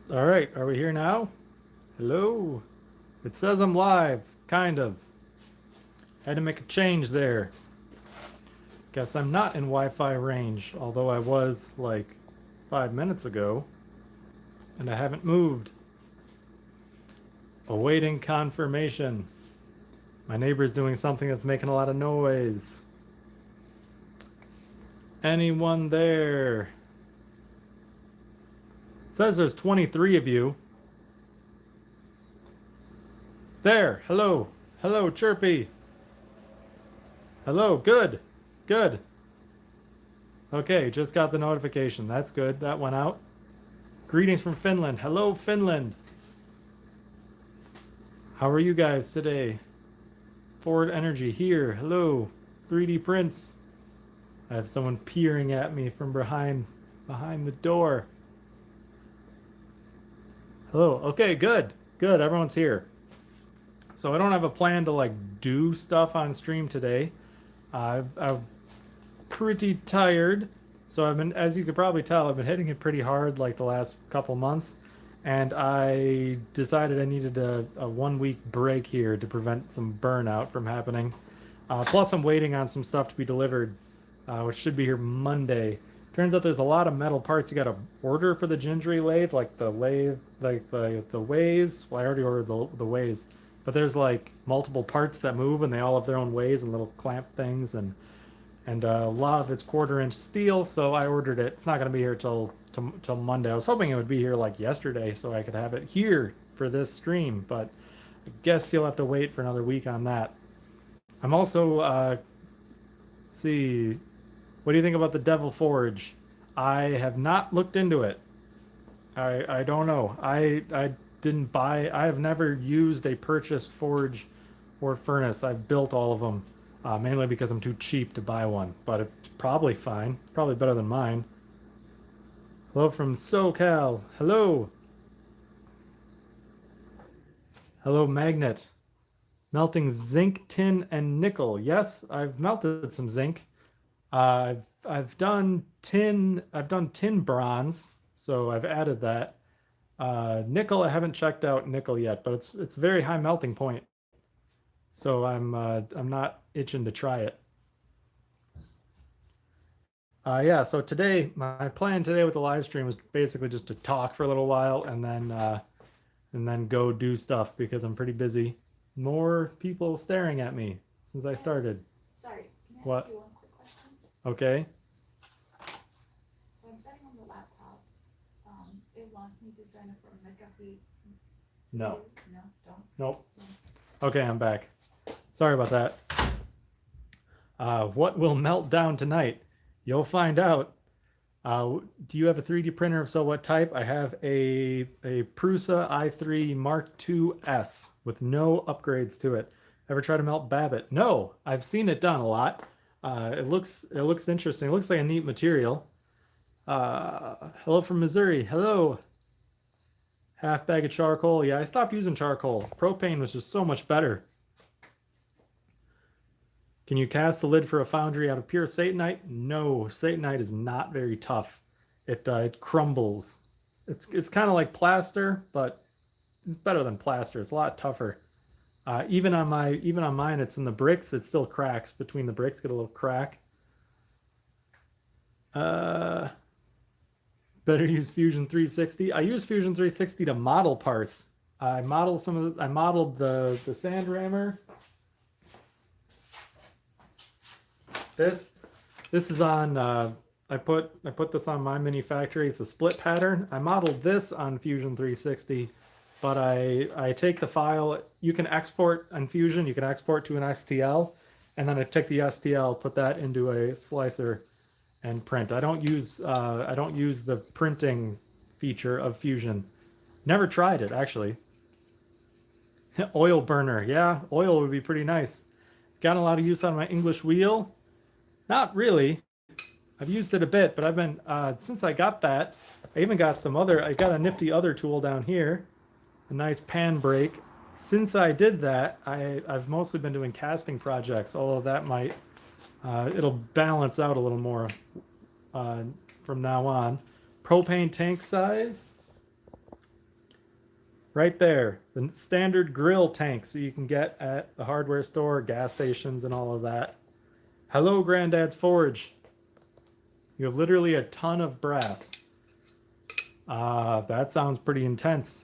All right, are we here now? Hello. It says I'm live, kind of. Had to make a change there. Guess I'm not in Wi-Fi range, although I was like 5 minutes ago, and I haven't moved. Awaiting confirmation. My neighbor's doing something that's making a lot of noise. Anyone there? It says there's 23 of you. There. Hello. Hello, Chirpy. Hello. Good. Good. Okay, just got the notification. That's good. That went out. Greetings from Finland. Hello, Finland. How are you guys today? Forward Energy here. Hello. 3D prints. I have someone peering at me from behind the door. Hello. Okay, good. Good. Everyone's here. So I don't have a plan to like do stuff on stream today. I'm pretty tired. So I've been, as you could probably tell, I've been hitting it pretty hard like the last couple months. And I decided I needed a 1 week break here to prevent some burnout from happening. Plus, I'm waiting on some stuff to be delivered, which should be here Monday. Turns out there's a lot of metal parts you got to order for the gingery lathe, like the lathe, like the ways. Well, I already ordered the ways, but there's like multiple parts that move, and they all have their own ways and little clamp things, and a lot of it's 1/4 inch steel. So I ordered it. It's not going to be here till Monday. I was hoping it would be here like yesterday, so I could have it here for this stream, but I guess you'll have to wait for another week on that. I'm also see, what do you think about the Devil Forge? I have not looked into it. I don't know. I didn't buy. I have never used a purchased forge or furnace. I've built all of them, mainly because I'm too cheap to buy one. But it's probably fine. Probably better than mine. Hello from SoCal. Hello. Hello, Magnet. Melting zinc, tin, and nickel. Yes, I've melted some zinc. I've done tin. I've done tin bronze, so I've added that. Nickel, I haven't checked out nickel yet, but it's very high melting point, so I'm not itching to try it. Yeah, so today my plan today with the live stream was basically just to talk for a little while and then go do stuff because I'm pretty busy. More people staring at me since I started. Sorry, can I ask What? you one quick question? Okay. So I'm setting on the laptop. It wants me to sign up for a McAfee. No. No, don't. Nope. Okay, I'm back. Sorry about that. What will melt down tonight? You'll find out. Do you have a 3D printer? If so, what type? I have a Prusa i3 Mark II S with no upgrades to it. Ever try to melt Babbitt? No, I've seen it done a lot. It looks interesting. It looks like a neat material. Hello from Missouri. Hello. Half bag of charcoal. Yeah, I stopped using charcoal. Propane was just so much better. Can you cast the lid for a foundry out of pure Satanite? No, Satanite is not very tough. It crumbles. It's kind of like plaster, but it's better than plaster. It's a lot tougher. Even on mine, it's in the bricks. It still cracks between the bricks. Get a little crack. Uh, Better use Fusion 360. I use Fusion 360 to model parts. I modeled the sand rammer. This this is on. I put this on my mini factory. It's a split pattern. I modeled this on Fusion 360, but I take the file. You can export on Fusion. You can export to an STL, and then I take the STL, put that into a slicer, and print. I don't use the printing feature of Fusion. Never tried it actually. Oil burner, yeah, oil would be pretty nice. Got a lot of use on my English wheel. Not really. I've used it a bit, but I've been since I got that. I even got some other. I got a nifty other tool down here, a nice pan brake. Since I did that, I've mostly been doing casting projects. Although that might it'll balance out a little more uh, from now on. Propane tank size. Right there, the standard grill tanks that you can get at the hardware store, gas stations, and all of that. Hello, Granddad's Forge. You have literally a ton of brass. That sounds pretty intense.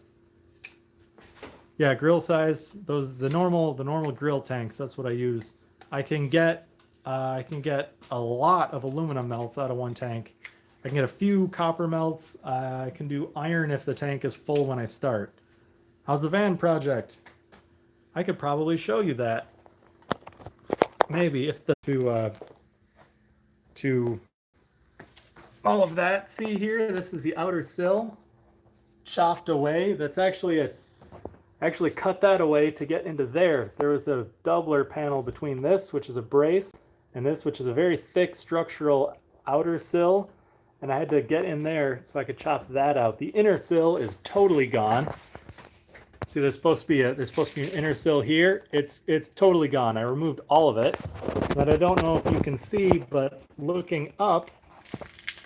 Yeah, grill size. Those the normal grill tanks. That's what I use. I can get a lot of aluminum melts out of one tank. I can get a few copper melts. I can do iron if the tank is full when I start. How's the van project? I could probably show you that. Maybe if the to all of that. See here, this is the outer sill chopped away. That's actually cut that away to get into there. There was a doubler panel between this, which is a brace, and this, which is a very thick structural outer sill, and I had to get in there so I could chop that out. The inner sill is totally gone. See, there's supposed to be an inner sill here. It's totally gone. I removed all of it, but I don't know if you can see, but looking up,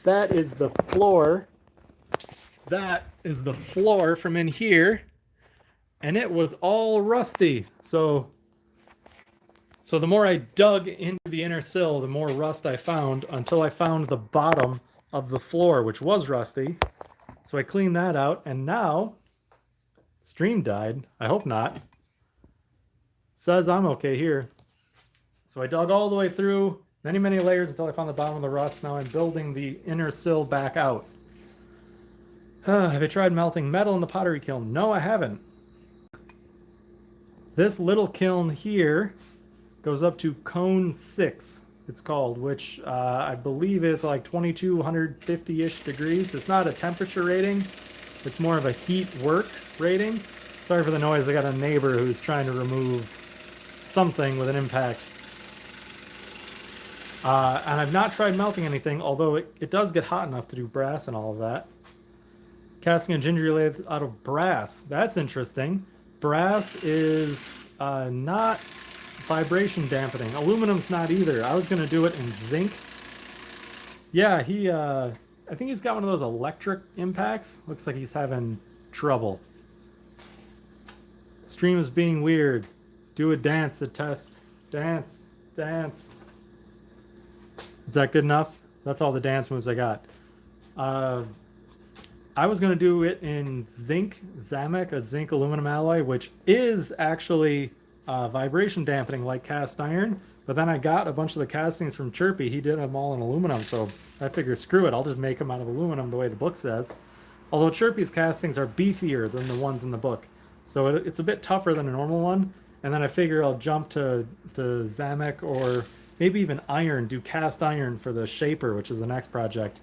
that is the floor. That is the floor from in here, and it was all rusty. So the more I dug into the inner sill, the more rust I found, until I found the bottom of the floor, which was rusty. So I cleaned that out, and now stream died. I hope not. Says I'm okay here. So I dug all the way through many layers until I found the bottom of the rust. Now I'm building the inner sill back out. Have I tried melting metal in the pottery kiln? No, I haven't. This little kiln here goes up to cone 6, it's called, which I believe is like 2250-ish degrees. It's not a temperature rating. It's more of a heat work rating. Sorry for the noise. I got a neighbor who's trying to remove something with an impact. And I've not tried melting anything, although it does get hot enough to do brass and all of that. Casting a gingery lathe out of brass. That's interesting. Brass is not vibration dampening. Aluminum's not either. I was going to do it in zinc. Yeah, I think he's got one of those electric impacts. Looks like he's having trouble. Stream is being weird. Do a dance to test. Dance. Dance. Is that good enough? That's all the dance moves I got. I was going to do it in zinc, Zamek, a zinc aluminum alloy, which is actually vibration dampening like cast iron. But then I got a bunch of the castings from Chirpy. He did them all in aluminum, so I figured, screw it, I'll just make them out of aluminum the way the book says. Although Chirpy's castings are beefier than the ones in the book. So it's a bit tougher than a normal one. And then I figure I'll jump to Zamek or maybe even iron, do cast iron for the Shaper, which is the next project.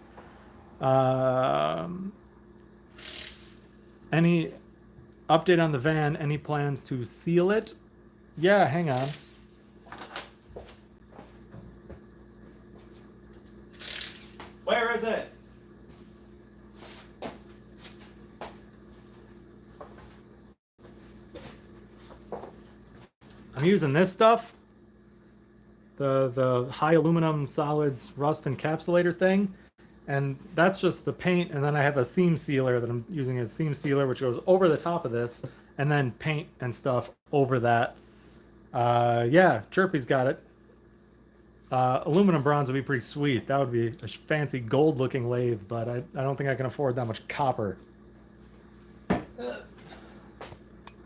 Any update on the van? Any plans to seal it? Yeah, hang on. Where is it? I'm using this stuff. The high aluminum solids rust encapsulator thing. And that's just the paint, and then I have a seam sealer that I'm using as seam sealer, which goes over the top of this, and then paint and stuff over that. Yeah, Chirpy's got it. Aluminum bronze would be pretty sweet. That would be a fancy gold-looking lathe, but I don't think I can afford that much copper. All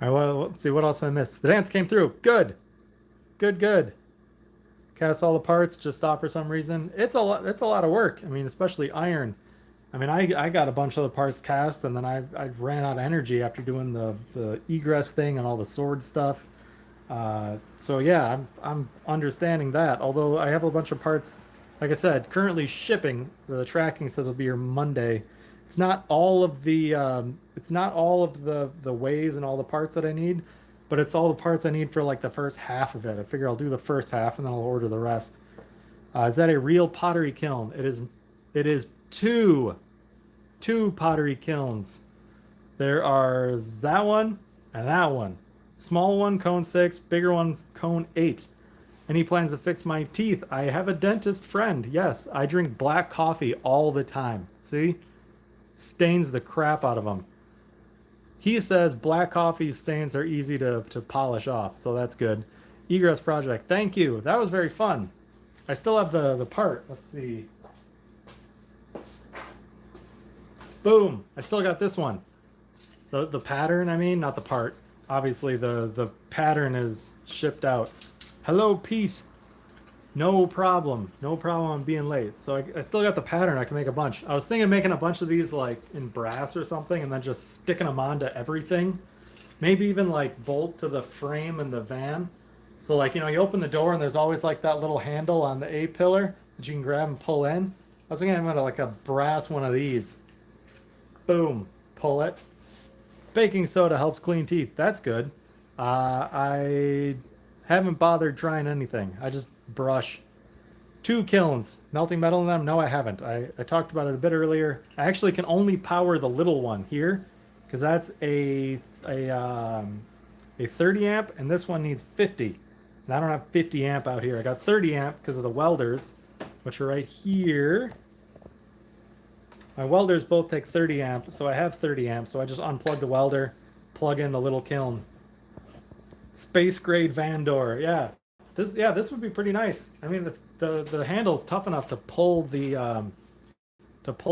right, well, let's see, what else I missed? The dance came through. Good. Good. Cast all the parts, just stop for some reason. It's a lot of work. I mean, especially iron. I mean, I got a bunch of the parts cast, and then I ran out of energy after doing the egress thing and all the sword stuff. So yeah, I'm understanding that. Although I have a bunch of parts, like I said, currently shipping. The tracking says it'll be here Monday. It's not all of the ways and all the parts that I need, but it's all the parts I need for like the first half of it. I figure I'll do the first half and then I'll order the rest. Is that a real pottery kiln? It is two pottery kilns. There are that one and that one. Small one, cone 6, bigger one, cone 8. Any plans to fix my teeth? I have a dentist friend. Yes, I drink black coffee all the time. See? Stains the crap out of them. He says black coffee stains are easy to polish off, so that's good. Egress project, thank you. That was very fun. I still have the part. Let's see. Boom! I still got this one. The pattern, I mean, not the part. Obviously, the pattern is shipped out. Hello, Pete. No problem. No problem on being late. So I still got the pattern. I can make a bunch. I was thinking of making a bunch of these like in brass or something and then just sticking them onto everything. Maybe even like bolt to the frame in the van. So like, you know, you open the door and there's always like that little handle on the A-pillar that you can grab and pull in. I was thinking about like a brass one of these. Boom. Pull it. Baking soda helps clean teeth. That's good. I haven't bothered trying anything. I just brush. 2 kilns. Melting metal in them? No, I haven't. I talked about it a bit earlier. I actually can only power the little one here because that's a 30 amp and this one needs 50. And I don't have 50 amp out here. I got 30 amp because of the welders, which are right here. My welders both take 30 amp, so I have 30 amp. So I just unplug the welder, plug in the little kiln. Space grade van door. Yeah, this would be pretty nice. I mean, the handle's tough enough to pull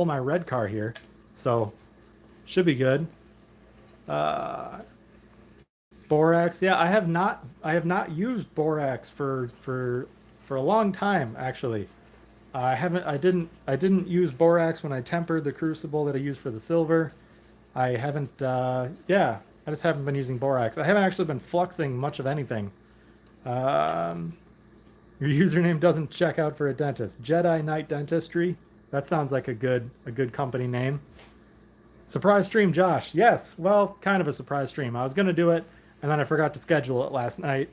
my red car here, so should be good. Borax. Yeah, I have not used borax for a long time actually. I didn't use borax when I tempered the crucible that I used for the silver. I haven't yeah, I just haven't been using borax. I haven't actually been fluxing much of anything. Your username doesn't check out for a dentist. Jedi Knight Dentistry. That sounds like a good company name. Surprise stream, Josh. Yes, well, kind of a surprise stream. I was gonna do it, and then I forgot to schedule it last night,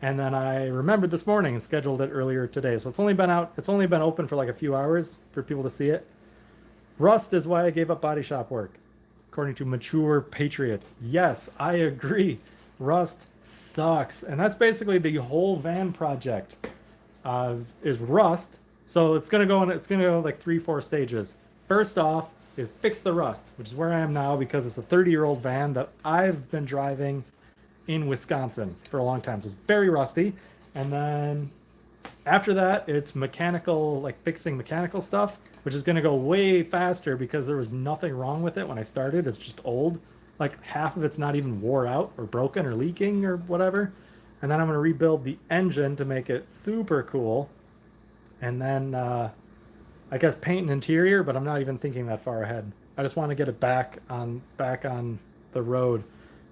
and then I remembered this morning and scheduled it earlier today. So it's only been out. It's only been open for like a few hours for people to see it. Rust is why I gave up body shop work, according to Mature Patriot. Yes, I agree. Rust sucks, and that's basically the whole van project. Is rust. So it's gonna go like 3-4 stages. First off is fix the rust, which is where I am now because it's a 30-year-old van that I've been driving in Wisconsin for a long time. So it's very rusty. And then after that, it's mechanical, like fixing mechanical stuff, which is gonna go way faster because there was nothing wrong with it when I started. It's just old. Like half of it's not even wore out or broken or leaking or whatever. And then I'm going to rebuild the engine to make it super cool. And then I guess paint an interior, but I'm not even thinking that far ahead. I just want to get it back on the road.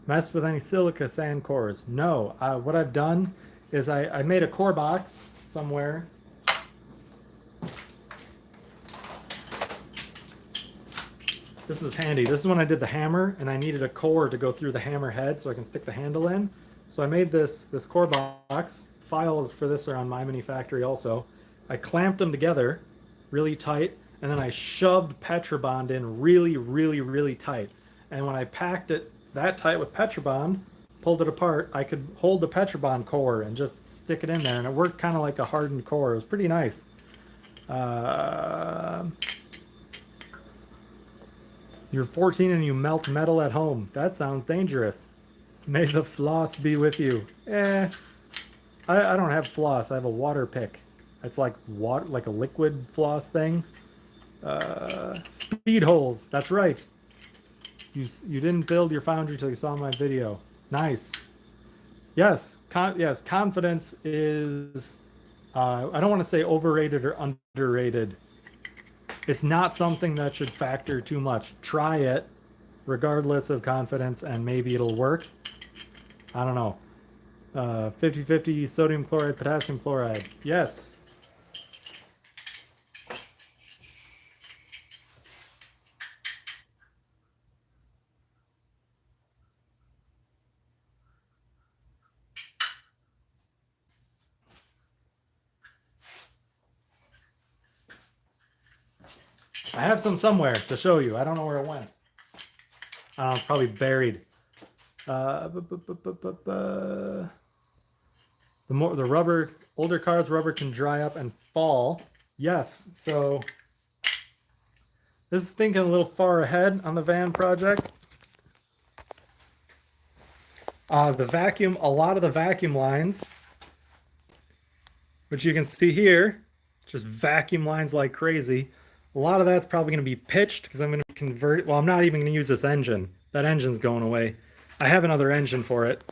Mess with any silica sand cores? No. What I've done is I made a core box somewhere. This is handy. This is when I did the hammer and I needed a core to go through the hammer head so I can stick the handle in. So I made this core box. Files for this are on My Mini Factory also. I clamped them together really tight, and then I shoved Petrobond in really, really, really tight. And when I packed it that tight with Petrobond, pulled it apart, I could hold the Petrobond core and just stick it in there, and it worked kind of like a hardened core. It was pretty nice. You're 14 and you melt metal at home. That sounds dangerous. May the floss be with you. I don't have floss. I have a water pick. It's like water, like a liquid floss thing. Speed holes. That's right. You didn't build your foundry till you saw my video. Nice. Yes. Yes. Confidence is. I don't want to say overrated or underrated. It's not something that should factor too much. Try it, regardless of confidence, and maybe it'll work. I don't know. 50-50 sodium chloride, potassium chloride. Yes. I have some somewhere to show you. I don't know where it went. I don't know, it's probably buried. The rubber, older cars, rubber can dry up and fall. Yes, so this is thinking a little far ahead on the van project. The vacuum, a lot of the vacuum lines, which you can see here, just vacuum lines like crazy. A lot of that's probably going to be pitched because I'm going to convert. Well, I'm not even going to use this engine. That engine's going away. I have another engine for it.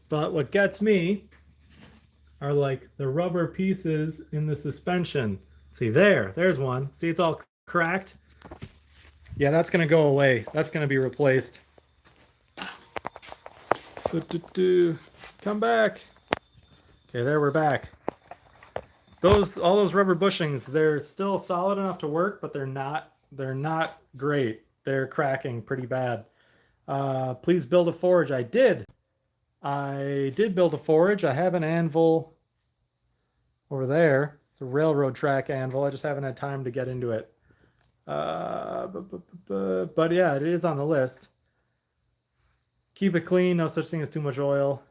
But what gets me are like the rubber pieces in the suspension. See there's one. See, it's all cracked. Yeah, that's going to go away. That's going to be replaced. Come back. Okay, there we're back. All those rubber bushings, they're still solid enough to work, but they're not great. They're cracking pretty bad. Please build a forge. I did build a forge. I have an anvil over there. It's a railroad track anvil. I just haven't had time to get into it. But yeah, it is on the list. Keep it clean. No such thing as too much oil.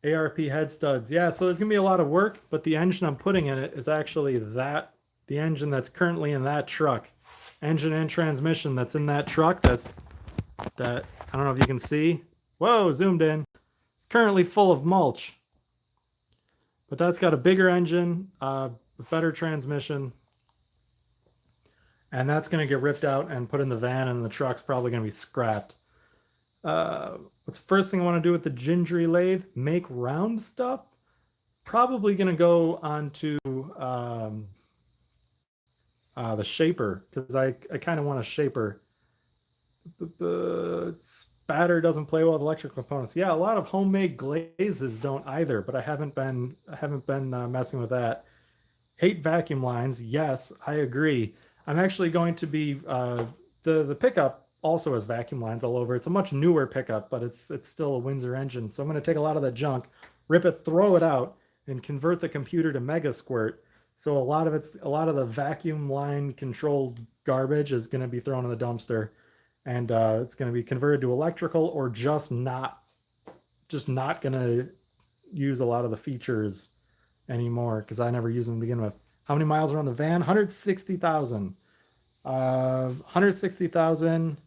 ARP head studs. Yeah, so there's going to be a lot of work, but the engine I'm putting in it is actually the engine that's currently in that truck. Engine and transmission that's in that truck. I don't know if you can see. Whoa, zoomed in. It's currently full of mulch. But that's got a bigger engine, a better transmission. And that's going to get ripped out and put in the van, and the truck's probably going to be scrapped. What's the first thing I want to do with the gingery lathe? Make round stuff? Probably going to go onto the shaper, because I kind of want a shaper. The spatter doesn't play well with electric components. Yeah, a lot of homemade glazes don't either, but I haven't been messing with that. Hate vacuum lines. Yes, I agree. I'm actually going to be the pickup also has vacuum lines all over. It's a much newer pickup, but it's still a Windsor engine. So I'm going to take a lot of that junk, rip it, throw it out, and convert the computer to Mega Squirt. So a lot of the vacuum line controlled garbage is going to be thrown in the dumpster, and it's going to be converted to electrical, or just not going to use a lot of the features anymore because I never use them to begin with. How many miles are on the van? 160,000. 160,000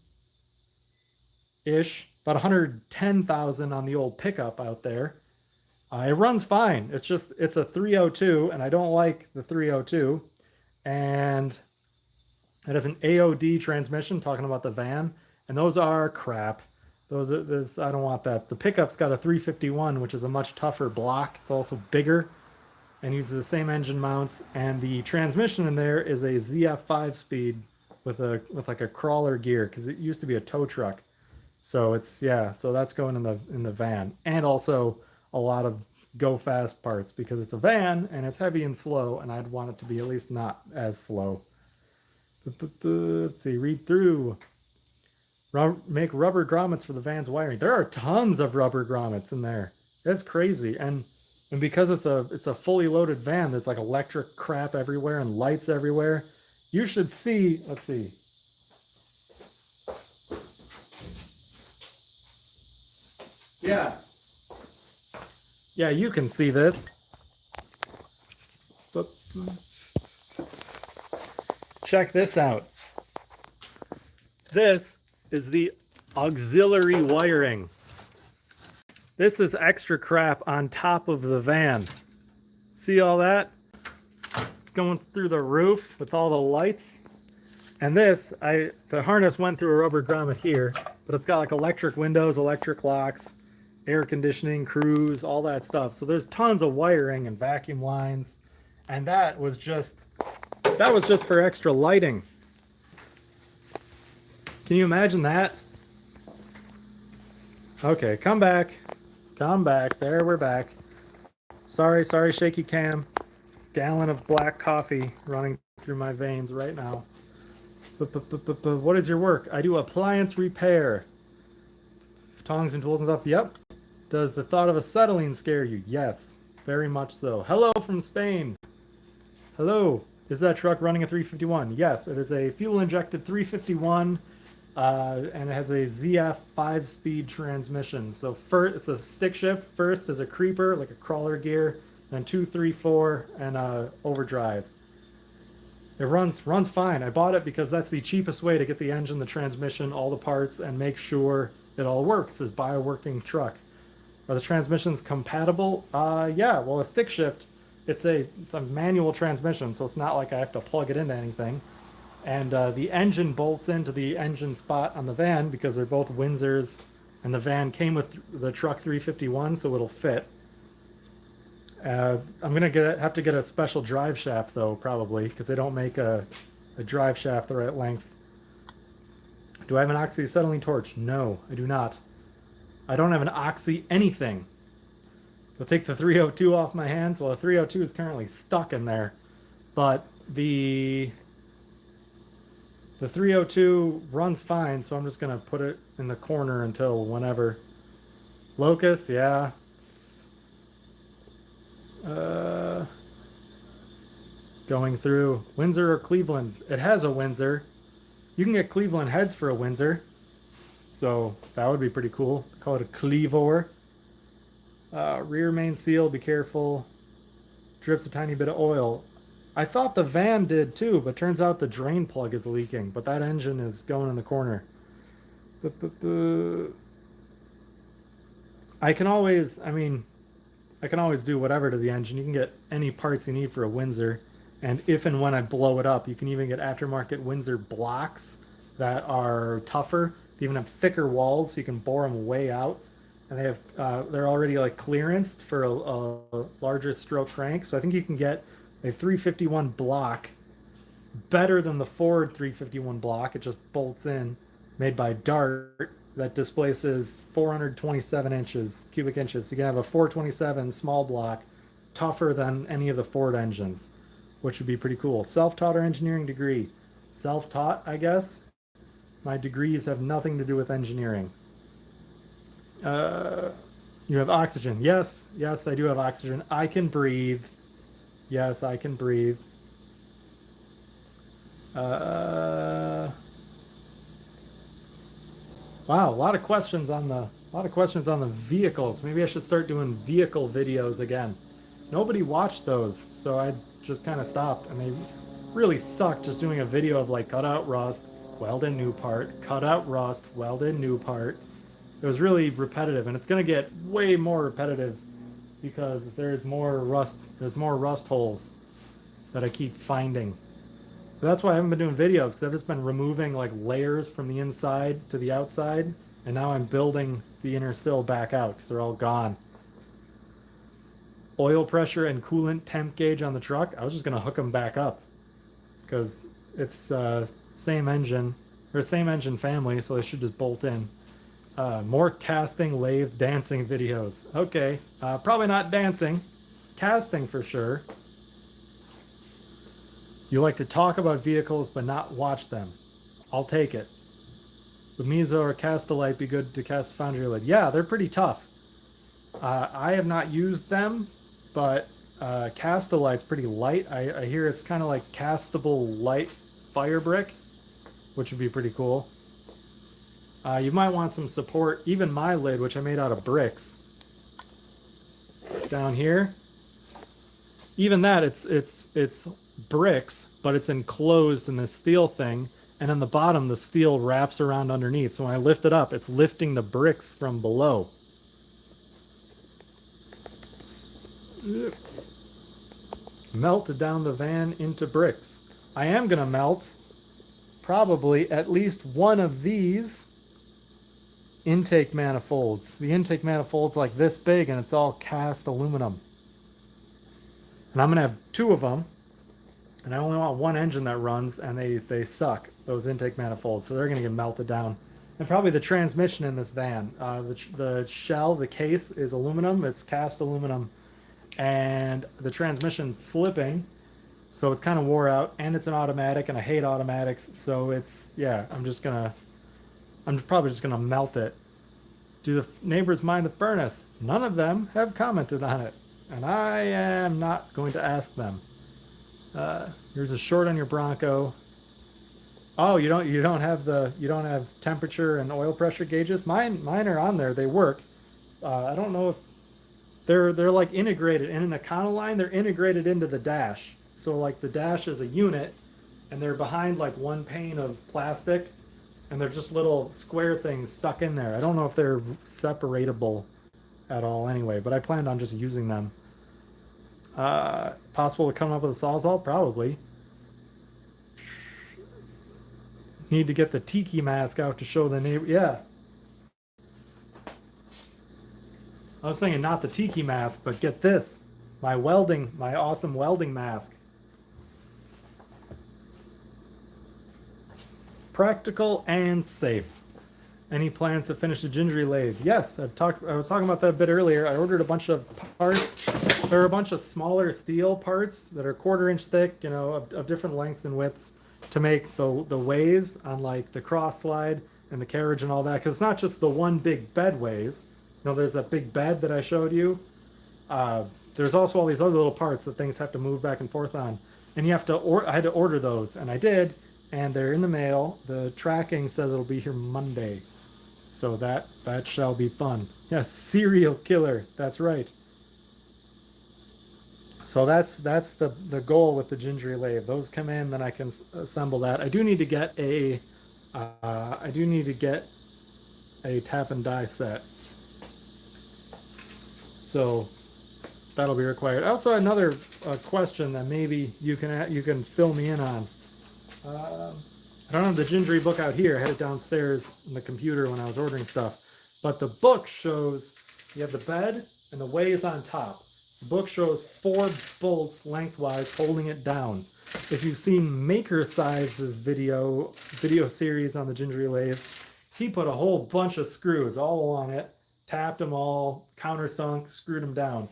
ish, about 110,000 on the old pickup out there. It runs fine. It's a 302, and I don't like the 302. And it has an AOD transmission, talking about the van, and those are crap. I don't want that. The pickup's got a 351, which is a much tougher block. It's also bigger and uses the same engine mounts, and the transmission in there is a ZF 5-speed with like a crawler gear, because it used to be a tow truck. So so that's going in the van, and also a lot of go fast parts, because it's a van and it's heavy and slow, and I'd want it to be at least not as slow. Let's see, read through. Make rubber grommets for the van's wiring. There are tons of rubber grommets in there. That's crazy. And because it's a fully loaded van, there's like electric crap everywhere and lights everywhere. You should see, let's see. Yeah, you can see this. But check this out. This is the auxiliary wiring. This is extra crap on top of the van. See all that? It's going through the roof with all the lights. And the harness went through a rubber grommet here, but it's got like electric windows, electric locks, air conditioning, cruise, all that stuff. So there's tons of wiring and vacuum lines. And that was just for extra lighting. Can you imagine that? Okay, come back. There, we're back. Sorry, shaky cam. Gallon of black coffee running through my veins right now. What is your work? I do appliance repair. Tongs and tools and stuff. Yep. Does the thought of acetylene scare you? Yes, very much so. Hello from Spain. Hello. Is that truck running a 351? Yes, it is a fuel-injected 351. And it has a ZF 5-speed transmission. So first, it's a stick shift. First is a creeper, like a crawler gear, then 2, 3, 4, and overdrive. It runs fine. I bought it because that's the cheapest way to get the engine, the transmission, all the parts, and make sure it all works, is buy a working truck. Are the transmissions compatible? Yeah. Well, a stick shift, it's a manual transmission, so it's not like I have to plug it into anything. And the engine bolts into the engine spot on the van because they're both Windsors, and the van came with the truck 351, so it'll fit. I'm gonna have to get a special drive shaft though, probably, because they don't make a drive shaft the right length. Do I have an oxy acetylene torch? No, I do not. I don't have an oxy anything. They'll take the 302 off my hands. Well, the 302 is currently stuck in there, but the 302 runs fine, so I'm just gonna put it in the corner until whenever. Locust, yeah. Going through Windsor or Cleveland. It has a Windsor. You can get Cleveland heads for a Windsor, so that would be pretty cool. Call it a Cleavor. Rear main seal, be careful. Drips a tiny bit of oil. I thought the van did too, but turns out the drain plug is leaking, but that engine is going in the corner. I can always do whatever to the engine. You can get any parts you need for a Windsor, and if and when I blow it up, you can even get aftermarket Windsor blocks that are tougher. They even have thicker walls, so you can bore them way out, and they're already like clearanced for a larger stroke crank. So I think you can get a 351 block better than the Ford 351 block. It just bolts in, made by Dart, that displaces 427 cubic inches. You can have a 427 small block, tougher than any of the Ford engines, which would be pretty cool. Self-taught or engineering degree? Self-taught, I guess. My degrees have nothing to do with engineering. You have oxygen. Yes, I do have oxygen. I can breathe. Yes, I can breathe. Wow, a lot of questions on the vehicles. Maybe I should start doing vehicle videos again. Nobody watched those, so I just kind of stopped, and they really suck just doing a video of like cut out rust, weld in new part, cut out rust, weld in new part. It was really repetitive, and it's going to get way more repetitive because there's more rust holes that I keep finding. So that's why I haven't been doing videos, because I've just been removing like layers from the inside to the outside, and now I'm building the inner sill back out because they're all gone. Oil pressure and coolant temp gauge on the truck, I was just going to hook them back up because it's same engine family, so they should just bolt in. More casting, lathe, dancing videos. Okay, probably not dancing, casting for sure. You like to talk about vehicles but not watch them. I'll take it. Would Mizo or Castelite be good to cast foundry lid? Yeah, they're pretty tough. I have not used them, but Castelite's pretty light. I hear it's kind of like castable light fire brick, which would be pretty cool. You might want some support. Even my lid, which I made out of bricks, down here. Even that, it's bricks, but it's enclosed in this steel thing, and on the bottom the steel wraps around underneath. So when I lift it up, it's lifting the bricks from below. Melted down the van into bricks. I am gonna melt probably at least one of these intake manifolds. The intake manifold's like this big, and it's all cast aluminum. And I'm gonna have two of them, and I only want one engine that runs, and they suck, those intake manifolds, so they're gonna get melted down. And probably the transmission in this van. The shell, the case is aluminum, it's cast aluminum, and the transmission's slipping, so it's kind of wore out, and it's an automatic, and I hate automatics, so it's, yeah, I'm probably just gonna melt it. Do the neighbors mind the furnace? None of them have commented on it, and I am not going to ask them. Here's a short on your Bronco. Oh, you don't have temperature and oil pressure gauges? Mine are on there. They work. I don't know if they're like integrated in an Econoline. They're integrated into the dash. So like the dash is a unit, and they're behind like one pane of plastic, and they're just little square things stuck in there. I don't know if they're separatable at all anyway, but I planned on just using them. Possible to come up with a Sawzall? Probably. Need to get the tiki mask out to show the neighbor. Yeah. I was thinking not the tiki mask, but get this. My awesome welding mask. Practical and safe. Any plans to finish the gingery lathe? Yes, I was talking about that a bit earlier. I ordered a bunch of parts. There are a bunch of smaller steel parts that are 1/4 inch thick, you know, of different lengths and widths, to make the ways on like the cross slide and the carriage and all that. Because it's not just the one big bed ways. You know, there's that big bed that I showed you. There's also all these other little parts that things have to move back and forth on, and you have to. I had to order those, and I did, and they're in the mail. The tracking says it'll be here Monday. So that shall be fun. Yes, serial killer. That's right. So that's the goal with the gingery lathe. Those come in, then I can assemble that. I do need to get a tap and die set. So that'll be required. Also, another question that maybe you can fill me in on. I don't have the gingery book out here. I had it downstairs in the computer when I was ordering stuff. But the book shows you have the bed and the ways on top. The book shows 4 bolts lengthwise holding it down. If you've seen Maker Size's video series on the gingery lathe, he put a whole bunch of screws all along it, tapped them all, countersunk, screwed them down.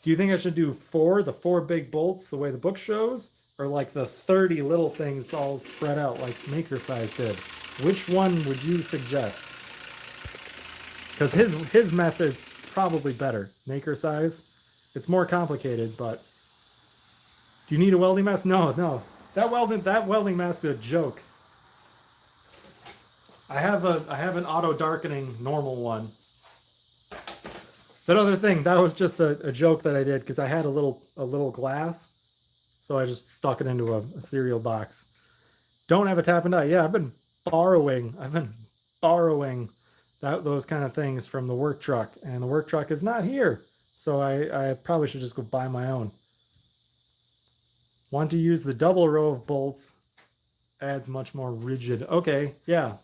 Do you think I should do the 4 big bolts the way the book shows? Or like the 30 little things all spread out like Maker Size did? Which one would you suggest? Because his method's probably better. Maker Size, it's more complicated, but do you need a welding mask? No. That welding mask is a joke. I have an auto darkening normal one. That other thing, that was just a joke that I did because I had a little glass. So I just stuck it into a cereal box. Don't have a tap and die. Yeah, I've been borrowing those kind of things from the work truck, and the work truck is not here. So I probably should just go buy my own. Want to use the double row of bolts. Adds much more rigid. Okay, yeah,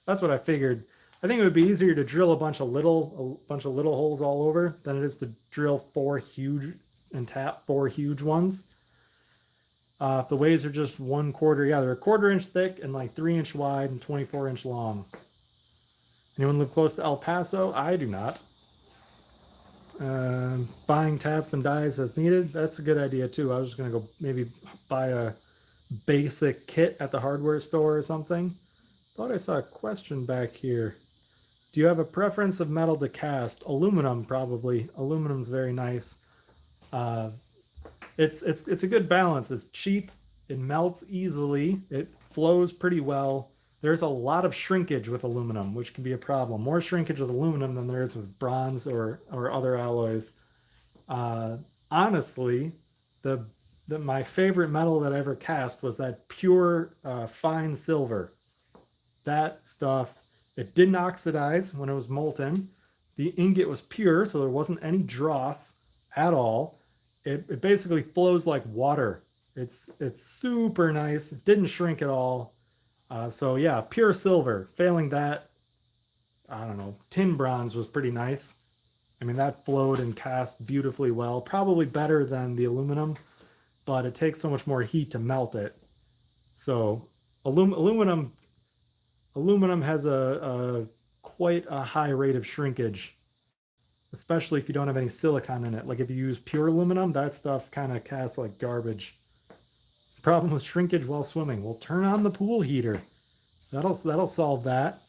that's what I figured. I think it would be easier to drill a bunch of little holes all over than it is to drill 4 huge and tap 4 huge ones. The ways are just 1/4, yeah, they're 1/4 inch thick and like 3 inch wide and 24 inch long. Anyone live close to El Paso? I do not. Buying taps and dies as needed, that's a good idea too. I was just gonna go maybe buy a basic kit at the hardware store or something. Thought I saw a question back here. Do you have a preference of metal to cast? Aluminum, probably. Aluminum's very nice. It's a good balance. It's cheap. It melts easily. It flows pretty well. There's a lot of shrinkage with aluminum, which can be a problem. More shrinkage with aluminum than there is with bronze or other alloys. Honestly, my favorite metal that I ever cast was that pure fine silver. That stuff, it didn't oxidize when it was molten. The ingot was pure, so there wasn't any dross at all. It basically flows like water. It's super nice. It didn't shrink at all. So yeah, pure silver. Failing that, I don't know, tin bronze was pretty nice. I mean, that flowed and cast beautifully well. Probably better than the aluminum, but it takes so much more heat to melt it. So aluminum has quite a high rate of shrinkage, especially if you don't have any silicon in it. Like if you use pure aluminum, that stuff kind of casts like garbage. Problem with shrinkage while swimming. Well, turn on the pool heater. That'll solve that.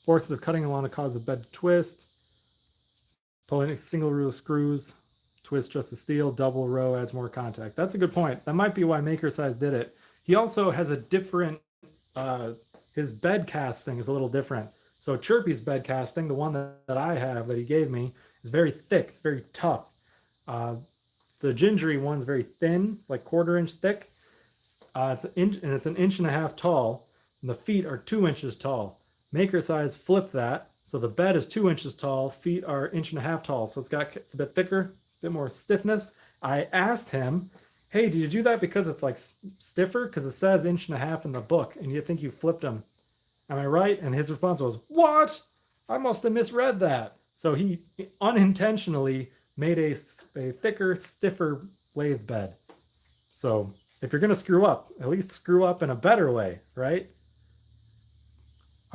Forces of cutting along to cause a bed to twist. Pulling a single row of screws. Twist just the steel. Double row adds more contact. That's a good point. That might be why Maker Size did it. He also has a different, his bed casting is a little different. So Chirpy's bed casting, the one that I have that he gave me, is very thick. It's very tough. The gingery one's very thin, like 1/4 inch thick. It's an inch and a half tall, and the feet are 2 inches tall. Maker Size flipped that, So the bed is 2 inches tall, feet are 1.5 inches tall. So it's a bit thicker, a bit more stiffness. I asked him, hey, did you do that because it's like stiffer? Because it says 1.5 inches in the book, and you think you flipped them. Am I right? And his response was, what? I must have misread that. So he unintentionally made a thicker, stiffer lathe bed. So if you're going to screw up, at least screw up in a better way, right?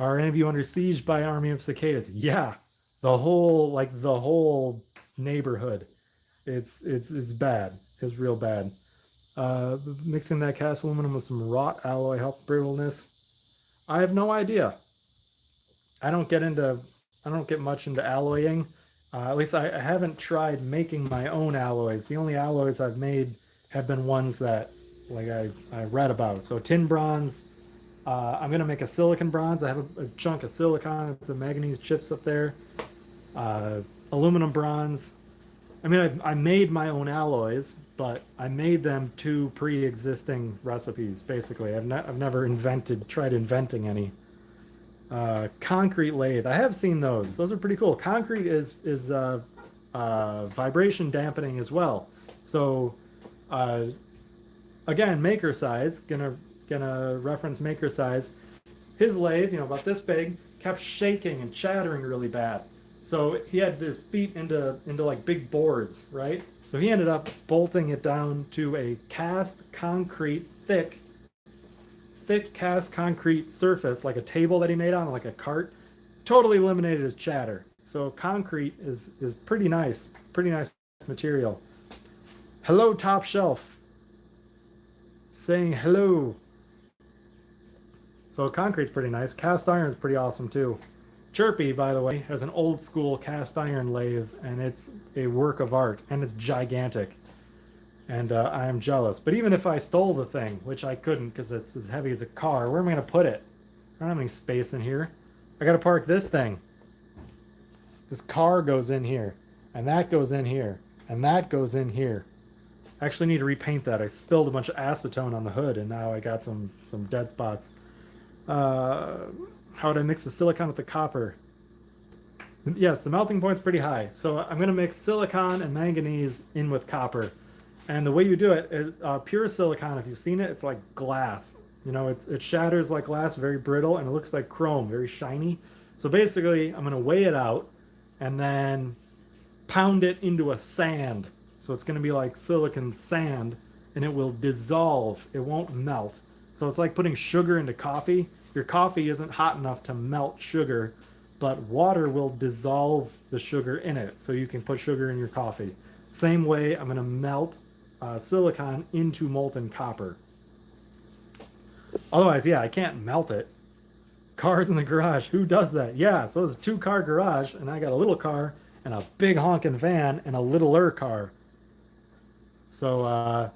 Are any of you under siege by army of cicadas? Yeah, the whole neighborhood. It's bad. It's real bad. Mixing that cast aluminum with some wrought alloy help brittleness. I have no idea. I don't get much into alloying. At least I haven't tried making my own alloys. The only alloys I've made have been ones that like I read about. So tin bronze. I'm gonna make a silicon bronze. I have a chunk of silicon and some manganese chips up there. Aluminum bronze. I mean, I made my own alloys, but I made them to pre-existing recipes. Basically, I've never tried inventing any. Concrete lathe. I have seen those. Those are pretty cool. Concrete is vibration dampening as well. So again, maker size. Gonna reference maker size. His lathe, about this big, kept shaking and chattering really bad. So he had his feet into like big boards, right? So he ended up bolting it down to a cast concrete thick cast concrete surface, like a table that he made on like a cart. Totally eliminated his chatter. So concrete is pretty nice material. Hello, Top Shelf. Saying hello. So concrete's pretty nice. Cast iron is pretty awesome too. Chirpy, by the way, has an old school cast iron lathe, and it's a work of art, and it's gigantic. And I am jealous. But even if I stole the thing, which I couldn't because it's as heavy as a car, where am I going to put it? I don't have any space in here. I got to park this thing. This car goes in here, and that goes in here, and that goes in here. I actually need to repaint that. I spilled a bunch of acetone on the hood, and now I got some dead spots. How would I mix the silicon with the copper? Yes, the melting point's pretty high. So I'm going to mix silicon and manganese in with copper. And the way you do it is pure silicon. If you've seen it, it's like glass. It shatters like glass, very brittle, and it looks like chrome, very shiny. So basically, I'm going to weigh it out and then pound it into a sand. So it's going to be like silicon sand, and it will dissolve. It won't melt. So it's like putting sugar into coffee. Your coffee isn't hot enough to melt sugar, but water will dissolve the sugar in it, so you can put sugar in your coffee. Same way, I'm going to melt silicon into molten copper. Otherwise, yeah, I can't melt it. Cars in the garage. Who does that? Yeah, so it's a 2-car garage, and I got a little car and a big honking van and a littler car. So,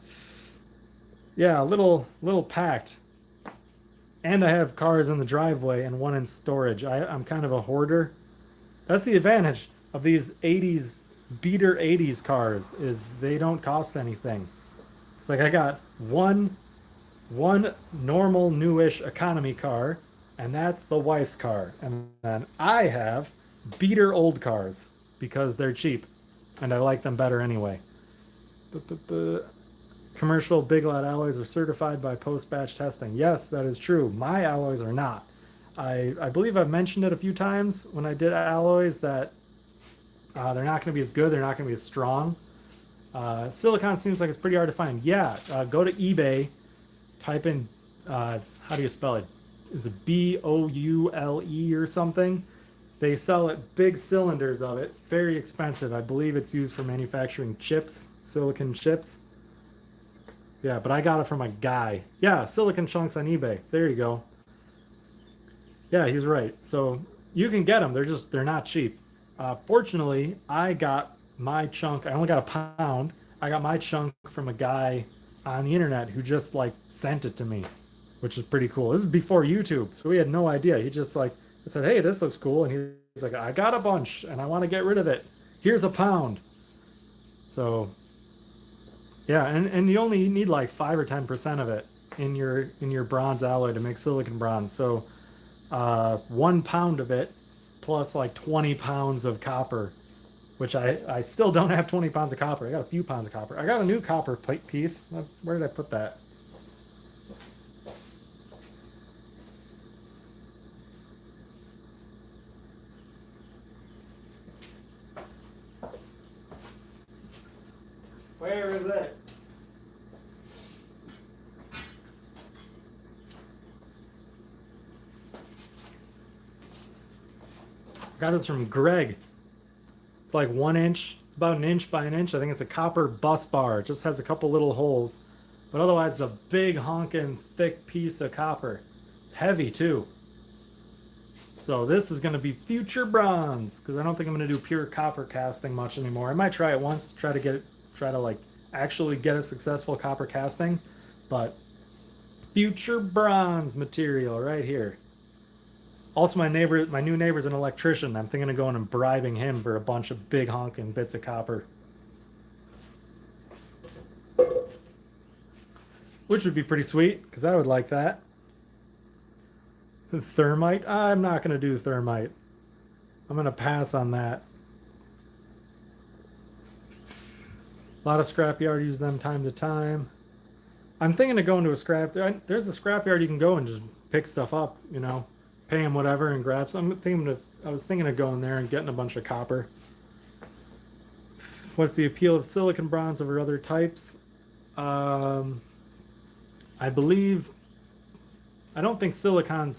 yeah, a little packed. And I have cars in the driveway and one in storage. I'm kind of a hoarder. That's the advantage of these 80s, beater 80s cars, is they don't cost anything. It's like I got one normal newish economy car, and that's the wife's car. And then I have beater old cars because they're cheap, and I like them better anyway. Commercial Big Lot alloys are certified by post-batch testing. Yes, that is true. My alloys are not. I believe I've mentioned it a few times when I did alloys that they're not going to be as good. They're not going to be as strong. Silicon seems like it's pretty hard to find. Yeah, go to eBay. Type in, how do you spell it? Is it Boule or something? They sell it, big cylinders of it. Very expensive. I believe it's used for manufacturing chips, silicon chips. Yeah, but I got it from a guy. Yeah, silicon chunks on eBay. There you go. Yeah, he's right. So you can get them. They're not cheap. Fortunately, I got my chunk. I only got a pound. I got my chunk from a guy on the internet who just like sent it to me, which is pretty cool. This is before YouTube, so we had no idea. He just like said, "Hey, this looks cool," and he's like, "I got a bunch and I want to get rid of it. Here's a pound." So yeah, and you only need like 5 or 10% of it in your bronze alloy to make silicon bronze. So 1 pound of it plus like 20 pounds of copper, which I still don't have 20 pounds of copper. I got a few pounds of copper. I got a new copper piece. Where did I put that? Where is it? Got this from Greg. It's like 1 inch. It's about an inch by an inch. I think it's a copper bus bar. It just has a couple little holes. But otherwise, it's a big honking thick piece of copper. It's heavy too. So this is going to be future bronze, because I don't think I'm going to do pure copper casting much anymore. I might try it once, try to like actually get a successful copper casting, but future bronze material right here. Also, my new neighbor's an electrician. I'm thinking of going and bribing him for a bunch of big honking bits of copper, which would be pretty sweet, because I would like that. Thermite? I'm not going to do thermite. I'm going to pass on that. A lot of scrapyard use them time to time. I'm thinking of going to a scrap. There's a scrapyard you can go and just pick stuff up, you know, pay them whatever and grab some. I was thinking of going there and getting a bunch of copper. What's the appeal of silicon bronze over other types? I believe, I don't think silicon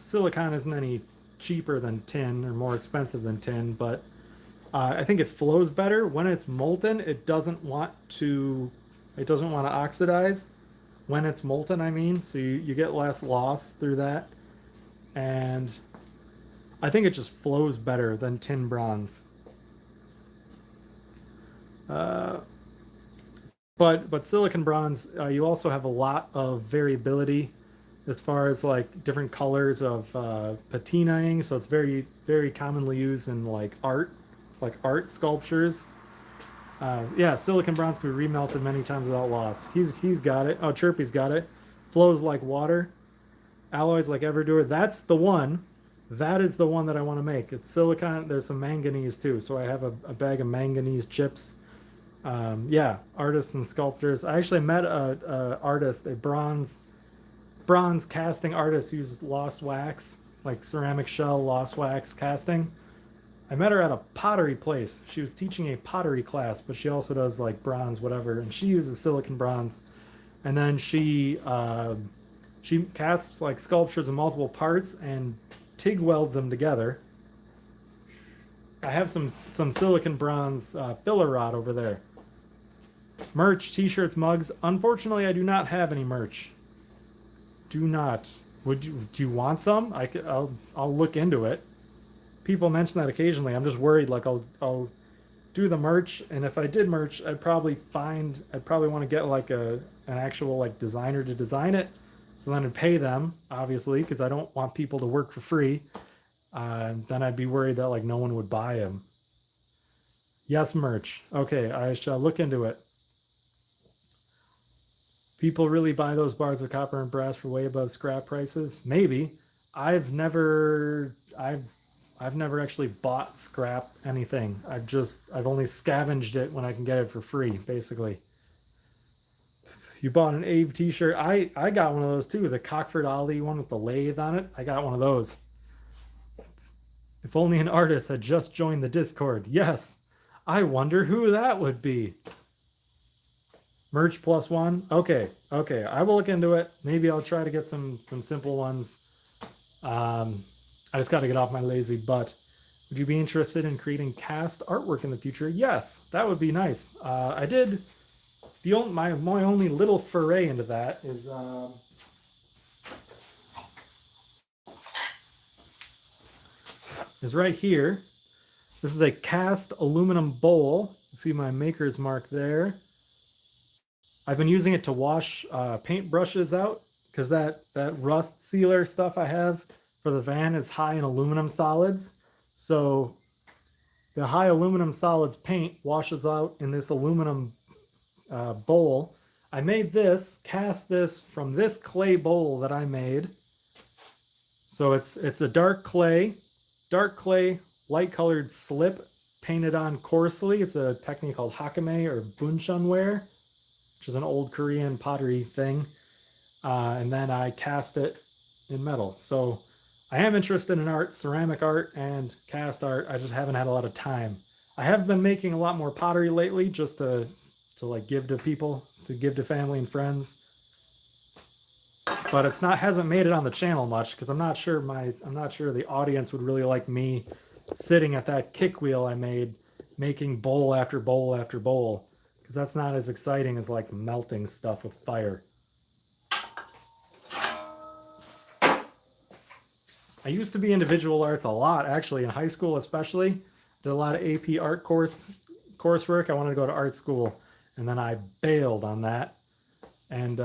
isn't any cheaper than tin or more expensive than tin, but I think it flows better when it's molten. It doesn't want to oxidize when it's molten, I mean, so you get less loss through that. And I think it just flows better than tin bronze. But silicon bronze, you also have a lot of variability as far as like different colors of patinaing. So it's very, very commonly used in like art sculptures. Yeah, silicon bronze can be remelted many times without loss. He's got it. Oh, Chirpy's got it. Flows like water. Alloys like Everdur. That's the one. That is the one that I want to make. It's silicon. There's some manganese too. So I have a bag of manganese chips. Yeah, artists and sculptors. I actually met a artist, a bronze casting artist who used lost wax, like ceramic shell lost wax casting. I met her at a pottery place. She was teaching a pottery class, but she also does like bronze, whatever, and she uses silicon bronze. And then she casts like sculptures in multiple parts and TIG welds them together. I have some silicon bronze filler rod over there. Merch, t-shirts, mugs. Unfortunately, I do not have any merch. Do not. Do you want some? I'll look into it. People mention that occasionally. I'm just worried like I'll do the merch, and if I did merch, I'd probably want to get like an actual like designer to design it. So then I'd pay them, obviously, because I don't want people to work for free. Then I'd be worried that like no one would buy them. Yes, merch. Okay, I shall look into it. People really buy those bars of copper and brass for way above scrap prices? Maybe. I've never actually bought scrap anything. I've only scavenged it when I can get it for free, basically. You bought an Abe t-shirt. I got one of those too, the Cockford Ollie one with the lathe on it. I got one of those. If only an artist had just joined the Discord. Yes. I wonder who that would be. Merch +1. Okay. I will look into it. Maybe I'll try to get some simple ones. I just got to get off my lazy butt. Would you be interested in creating cast artwork in the future? Yes, that would be nice. I did. My only little foray into that is right here. This is a cast aluminum bowl. You see my maker's mark there. I've been using it to wash paint brushes out, because that rust sealer stuff I have for the van is high in aluminum solids. So the high aluminum solids paint washes out in this aluminum bowl. I cast this from this clay bowl that I made. So it's a dark clay light colored slip painted on coarsely. It's a technique called hakame or bunshunware, which is an old Korean pottery thing. And then I cast it in metal. So I am interested in art, ceramic art and cast art. I just haven't had a lot of time. I have been making a lot more pottery lately, just to like give to people, to give to family and friends. But it's not hasn't made it on the channel much because I'm not sure the audience would really like me sitting at that kick wheel I made, making bowl after bowl after bowl, because that's not as exciting as like melting stuff with fire. I used to be into visual arts a lot, actually, in high school especially. Did a lot of AP art coursework. I wanted to go to art school, and then I bailed on that. And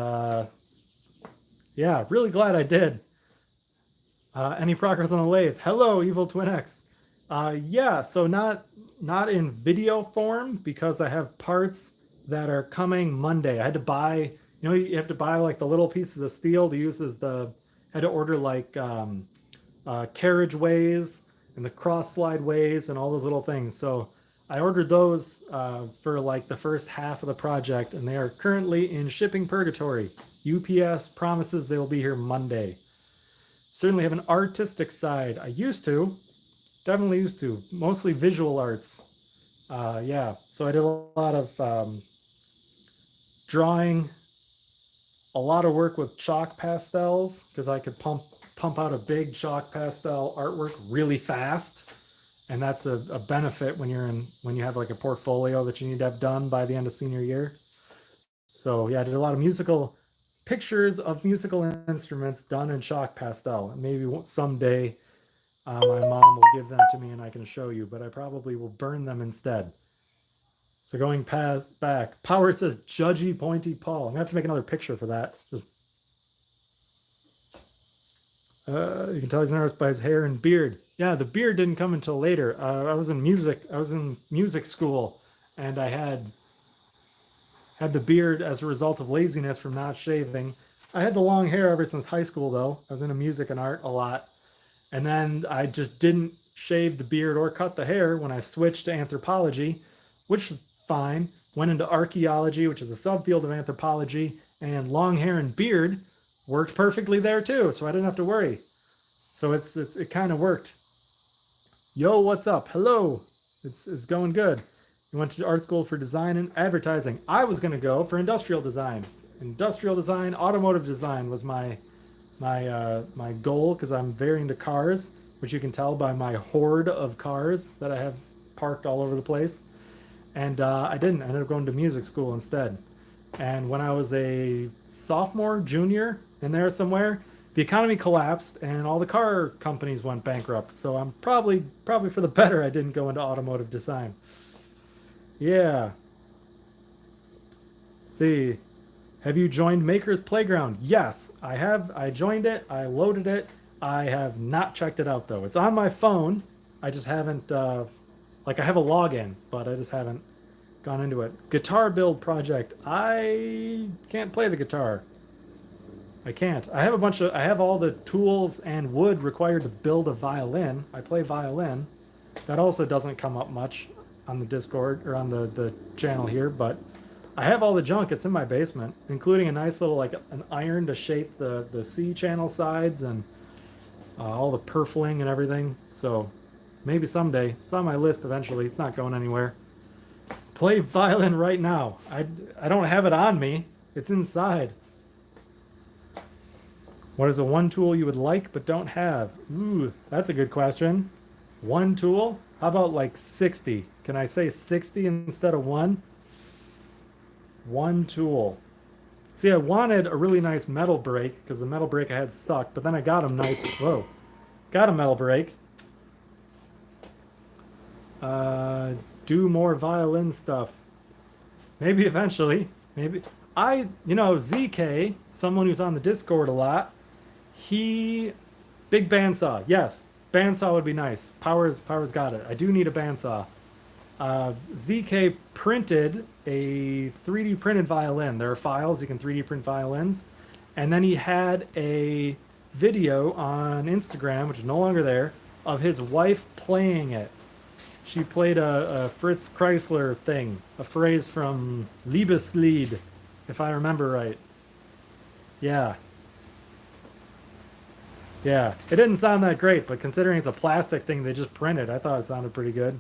yeah, really glad I did. Any progress on the lathe? Hello, Evil Twin X. Yeah, so not in video form because I have parts that are coming Monday. I had to buy, you have to buy like the little pieces of steel to use as I had to order like carriageways and the cross slide ways and all those little things. So I ordered those for like the first half of the project, and they are currently in shipping purgatory. UPS promises they will be here Monday. Certainly have an artistic side. I used to, definitely used to, mostly visual arts. Yeah, so I did a lot of drawing, a lot of work with chalk pastels because I could pump out a big chalk pastel artwork really fast, and that's a benefit when you have like a portfolio that you need to have done by the end of senior year. So yeah, I did a lot of pictures of musical instruments done in chalk pastel. Maybe someday my mom will give them to me and I can show you, but I probably will burn them instead. So going back, Power says judgy pointy Paul. I'm gonna have to make another picture for that. You can tell he's nervous by his hair and beard. Yeah, the beard didn't come until later. I was in music school, and I had the beard as a result of laziness from not shaving. I had the long hair ever since high school, though. I was into music and art a lot. And then I just didn't shave the beard or cut the hair when I switched to anthropology, which was fine. Went into archaeology, which is a subfield of anthropology, and long hair and beard worked perfectly there too, so I didn't have to worry. So it kind of worked. Yo, what's up? Hello. It's going good. You went to art school for design and advertising. I was going to go for industrial design. Industrial design, automotive design was my goal because I'm very into cars, which you can tell by my horde of cars that I have parked all over the place. And I didn't. I ended up going to music school instead. And when I was a sophomore, junior, in there somewhere, the economy collapsed and all the car companies went bankrupt. So I'm probably for the better I didn't go into automotive design. Yeah. Let's see. Have you joined Maker's Playground? Yes, I have. I joined it. I loaded it. I have not checked it out though. It's on my phone. I just haven't like I have a login, but I just haven't gone into it. Guitar build project. I can't play the guitar. I can't. I have all the tools and wood required to build a violin. I play violin. That also doesn't come up much on the Discord or on the channel here, but I have all the junk. It's in my basement, including a nice little like an iron to shape the C channel sides and all the purfling and everything. So maybe someday. It's on my list eventually. It's not going anywhere. Play violin right now. I don't have it on me. It's inside. What is a one tool you would like but don't have? Ooh, that's a good question. One tool? How about like 60? Can I say 60 instead of one? One tool. See, I wanted a really nice metal brake because the metal brake I had sucked, but then I got a nice, whoa, got a metal brake. Do more violin stuff. Maybe eventually. Maybe. ZK, someone who's on the Discord a lot, big bandsaw. Yes, bandsaw would be nice. Power's got it. I do need a bandsaw. ZK printed a 3D printed violin. There are files, you can 3D print violins. And then he had a video on Instagram, which is no longer there, of his wife playing it. She played a Fritz Chrysler thing, a phrase from Liebeslied, if I remember right. Yeah, yeah. It didn't sound that great, but considering it's a plastic thing they just printed, I thought it sounded pretty good.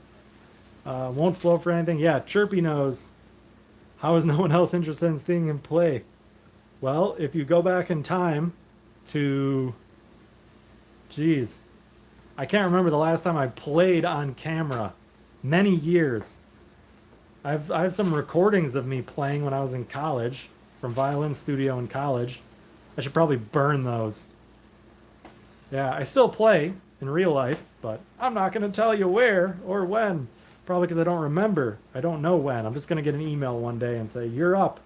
Won't float for anything. Yeah, Chirpy knows. How is no one else interested in seeing him play? Well, if you go back in time to, geez, I can't remember the last time I played on camera. Many years. I have some recordings of me playing when I was in college, from violin studio in college. I should probably burn those. Yeah, I still play in real life, but I'm not going to tell you where or when. Probably because I don't remember. I don't know when. I'm just going to get an email one day and say, "You're up.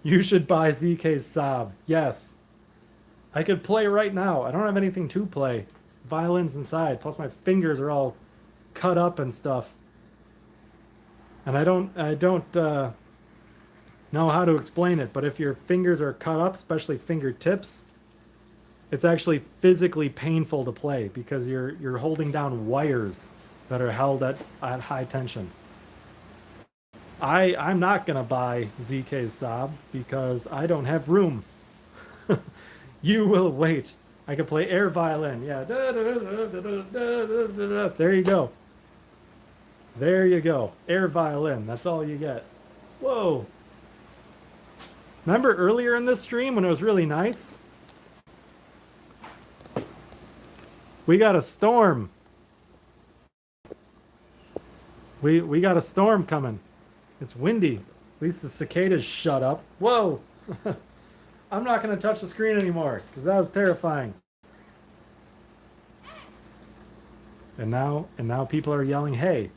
You should buy ZK's Saab." Yes. I could play right now. I don't have anything to play. Violin's inside. Plus my fingers are all cut up and stuff. And I don't know how to explain it, but if your fingers are cut up, especially fingertips, it's actually physically painful to play because you're holding down wires that are held at high tension. I'm not gonna buy ZK's Saab because I don't have room. You will wait. I can play air violin. Yeah. There you go. There you go. Air violin. That's all you get. Whoa. Remember earlier in this stream when it was really nice? We got a storm. We got a storm coming. It's windy. At least the cicadas shut up. Whoa. I'm not going to touch the screen anymore because that was terrifying. And now people are yelling, "Hey."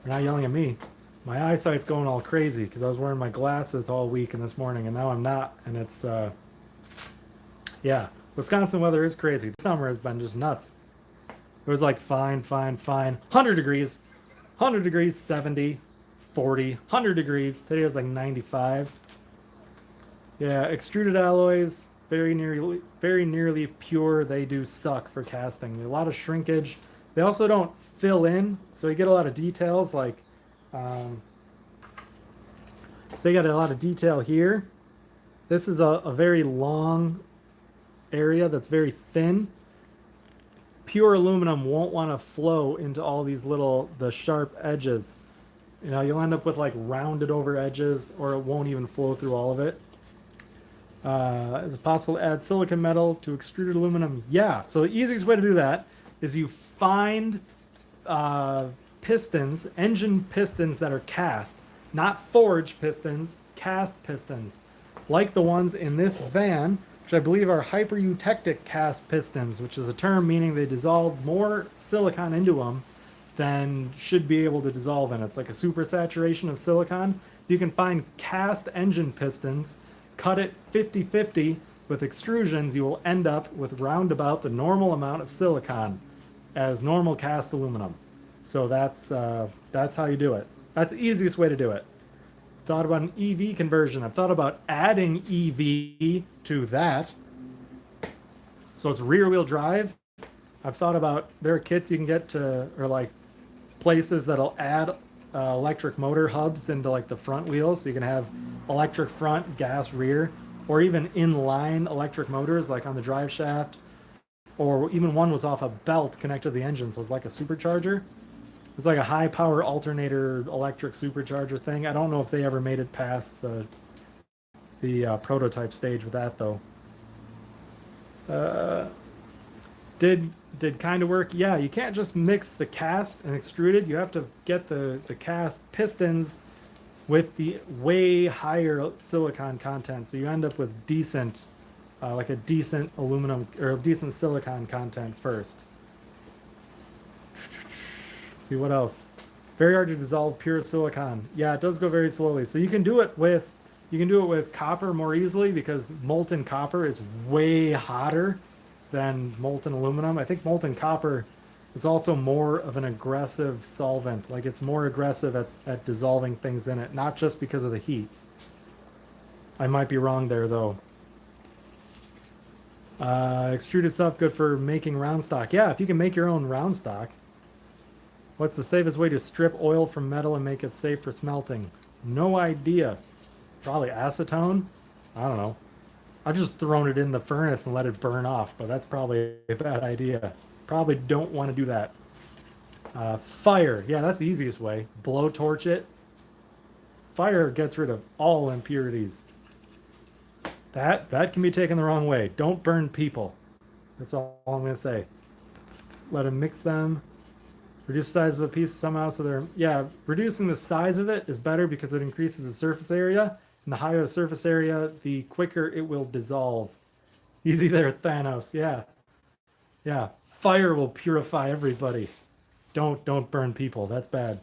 They're not yelling at me. My eyesight's going all crazy because I was wearing my glasses all week and this morning, and now I'm not. And it's, yeah. Wisconsin weather is crazy. The summer has been just nuts. It was like fine. 100 degrees. 100 degrees, 70, 40, 100 degrees. Today was like 95. Yeah, extruded alloys, very nearly pure. They do suck for casting. A lot of shrinkage. They also don't fill in, so you get a lot of details. Like, so you got a lot of detail here. This is a very long area that's very thin. Pure aluminum won't want to flow into all these the sharp edges. You know, you'll end up with like rounded over edges, or it won't even flow through all of it. Is it possible to add silicon metal to extruded aluminum? Yeah. So the easiest way to do that is you find pistons, engine pistons that are cast, not forged pistons, cast pistons, like the ones in this van, which I believe are hypereutectic cast pistons, which is a term meaning they dissolve more silicon into them than should be able to dissolve in. It's like a supersaturation of silicon. You can find cast engine pistons, cut it 50-50 with extrusions, you will end up with roundabout the normal amount of silicon as normal cast aluminum. So that's how you do it. That's the easiest way to do it. Thought about an EV conversion. I've thought about adding EV to that. So it's rear wheel drive. I've thought about, there are kits you can get to, or like places that'll add electric motor hubs into like the front wheels. So you can have electric front, gas rear, or even inline electric motors like on the drive shaft, or even one was off a belt connected to the engine. So it's like a supercharger. It's like a high power alternator electric supercharger thing. I don't know if they ever made it past the prototype stage with that though. Did kind of work. Yeah, you can't just mix the cast and extruded. You have to get the cast pistons with the way higher silicon content. So you end up with decent, like a decent aluminum or decent silicon content first. Let's see what else. Very hard to dissolve pure silicon. Yeah, it does go very slowly. So you can do it with copper more easily because molten copper is way hotter than molten aluminum. I think molten copper is also more of an aggressive solvent. Like it's more aggressive at dissolving things in it, not just because of the heat. I might be wrong there though. Extruded stuff good for making round stock. Yeah, if you can make your own round stock. What's the safest way to strip oil from metal and make it safe for smelting? No idea. Probably acetone? I don't know. I've just thrown it in the furnace and let it burn off, but that's probably a bad idea. Probably don't want to do that. Fire. Yeah, that's the easiest way. Blowtorch it. Fire gets rid of all impurities. That can be taken the wrong way. Don't burn people. That's all I'm going to say. Let them mix them. Reduce the size of a piece somehow so they're... Yeah, reducing the size of it is better because it increases the surface area. And the higher the surface area, the quicker it will dissolve. Easy there, Thanos. Yeah. Yeah. Fire will purify everybody. Don't burn people. That's bad.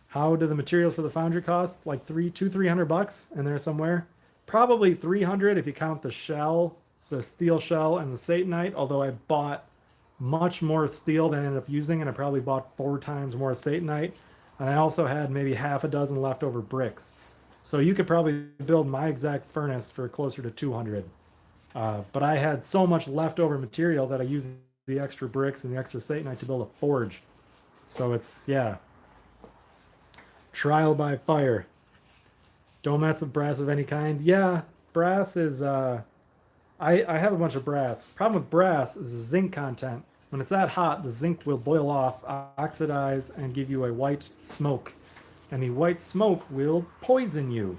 How do the materials for the foundry cost? Like $300 in there somewhere. Probably 300 if you count the shell, the steel shell, and the Satanite. Although I bought much more steel than I ended up using, and I probably bought 4 times more Satanite. And I also had maybe half a dozen leftover bricks. So you could probably build my exact furnace for closer to 200. But I had so much leftover material that I used the extra bricks and the extra Satanite to build a forge. So it's, yeah. Trial by fire. Don't mess with brass of any kind. Yeah, brass is, I have a bunch of brass. Problem with brass is the zinc content. When it's that hot, the zinc will boil off, oxidize, and give you a white smoke. And the white smoke will poison you.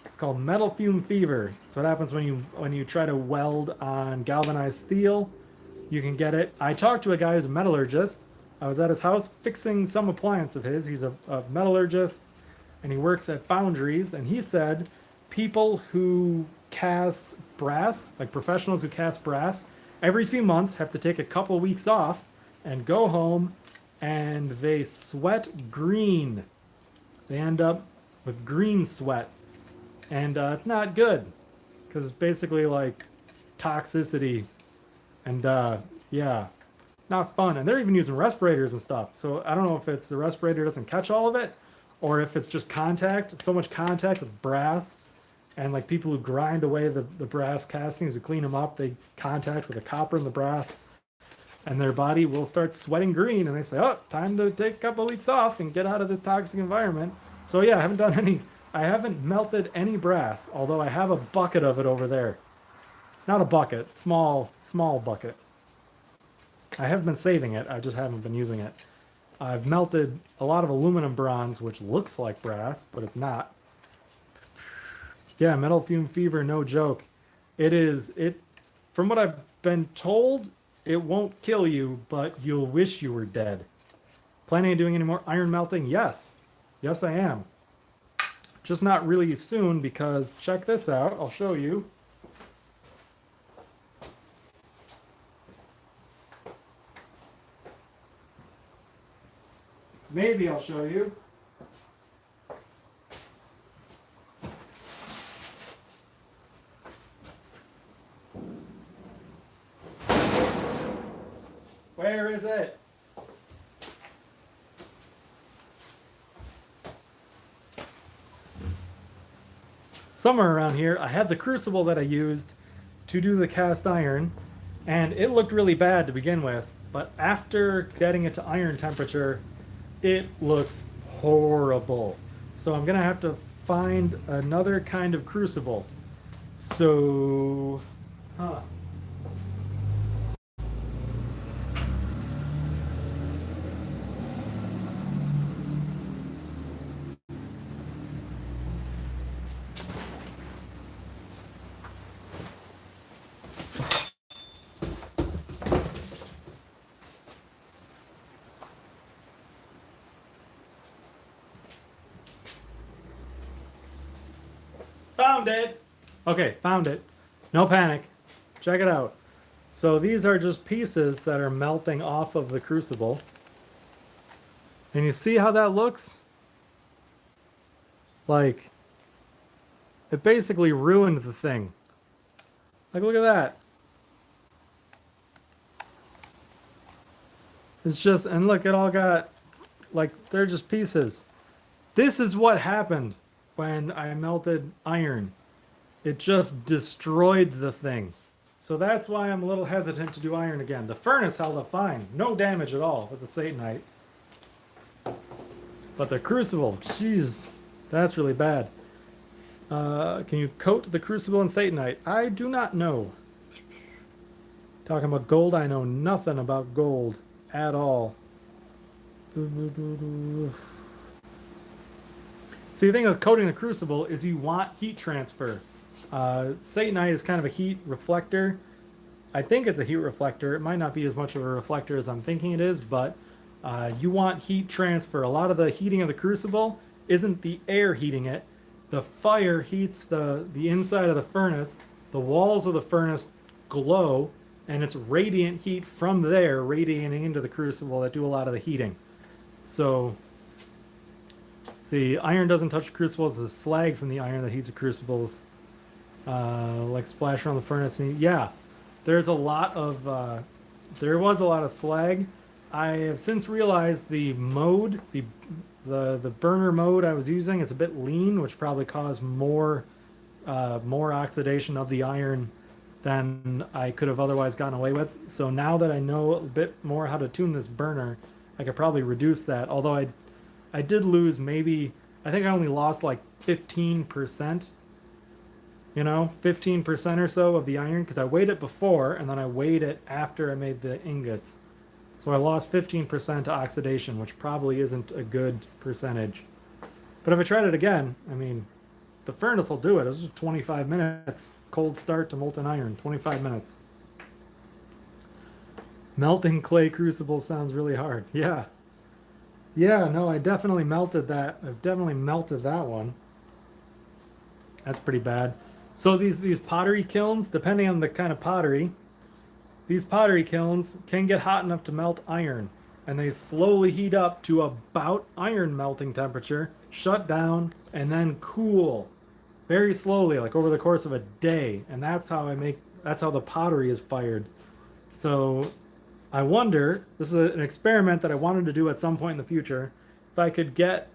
It's called metal fume fever. That's what happens when you try to weld on galvanized steel. You can get it. I talked to a guy who's a metallurgist. I was at his house fixing some appliance of his. He's a metallurgist, and he works at foundries. And he said people who cast brass, like professionals who cast brass, every few months have to take a couple weeks off and go home, and they sweat green. They end up with green sweat. And it's not good because it's basically like toxicity. And yeah, not fun. And they're even using respirators and stuff. So I don't know if it's the respirator doesn't catch all of it or if it's just contact, so much contact with brass. And like people who grind away the brass castings, who clean them up, they contact with the copper and the brass. And their body will start sweating green. And they say, oh, time to take a couple of weeks off and get out of this toxic environment. So yeah, I haven't melted any brass, although I have a bucket of it over there. Not a bucket, small bucket. I have been saving it, I just haven't been using it. I've melted a lot of aluminum bronze, which looks like brass, but it's not. Yeah, metal fume fever, no joke. From what I've been told, it won't kill you, but you'll wish you were dead. Planning on doing any more iron melting? Yes. Yes, I am. Just not really soon because check this out. I'll show you. Maybe I'll show you. Where is it? Somewhere around here, I have the crucible that I used to do the cast iron, and it looked really bad to begin with, but after getting it to iron temperature, it looks horrible. So I'm gonna have to find another kind of crucible. So, found it. Okay, found it. No panic. Check it out. So these are just pieces that are melting off of the crucible. And you see how that looks? Like, it basically ruined the thing. Like, look at that. It's just, and look, it all got, like, they're just pieces. This is what happened when I melted iron. It just destroyed the thing. So that's why I'm a little hesitant to do iron again. The furnace held up fine. No damage at all with the Satanite. But the crucible, jeez, that's really bad. Can you coat the crucible in Satanite? I do not know. Talking about gold, I know nothing about gold at all. See, the thing with coating the crucible is you want heat transfer. Satanite is kind of a heat reflector. I think it's a heat reflector. It might not be as much of a reflector as I'm thinking it is, but you want heat transfer. A lot of the heating of the crucible isn't the air heating it. The fire heats the inside of the furnace. The walls of the furnace glow, and it's radiant heat from there radiating into the crucible that do a lot of the heating. So, see, iron doesn't touch crucibles. It's the slag from the iron that heats the crucibles. Like splash around the furnace. And yeah, there's a lot of, there was a lot of slag. I have since realized the mode, the burner mode I was using is a bit lean, which probably caused more oxidation of the iron than I could have otherwise gotten away with. So now that I know a bit more how to tune this burner, I could probably reduce that. Although I did lose maybe, I think I only lost like 15%, 15% or so of the iron, because I weighed it before and then I weighed it after I made the ingots. So I lost 15% to oxidation, which probably isn't a good percentage. But if I tried it again, I mean, the furnace will do it. It's just 25 minutes. Cold start to molten iron, 25 minutes. Melting clay crucible sounds really hard. Yeah. Yeah, no, I definitely melted that. I've definitely melted that one. That's pretty bad. So these pottery kilns, depending on the kind of pottery, these pottery kilns can get hot enough to melt iron, and they slowly heat up to about iron melting temperature, shut down, and then cool very slowly, like over the course of a day. And that's how the pottery is fired. So I wonder, this is an experiment that I wanted to do at some point in the future, if I could get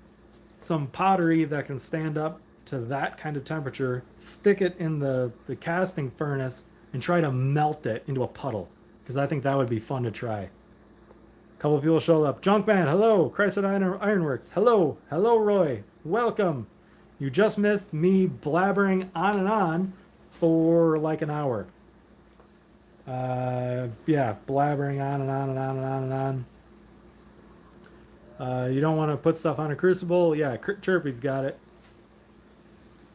some pottery that can stand up to that kind of temperature, stick it in the casting furnace, and try to melt it into a puddle, because I think that would be fun to try. A couple of people showed up. Junkman, hello. Chrysler Ironworks, hello. Hello, Roy. Welcome. You just missed me blabbering on and on for like an hour. Yeah, blabbering on and on and on and on and on. You don't want to put stuff on a crucible? Yeah, Chirpy's got it.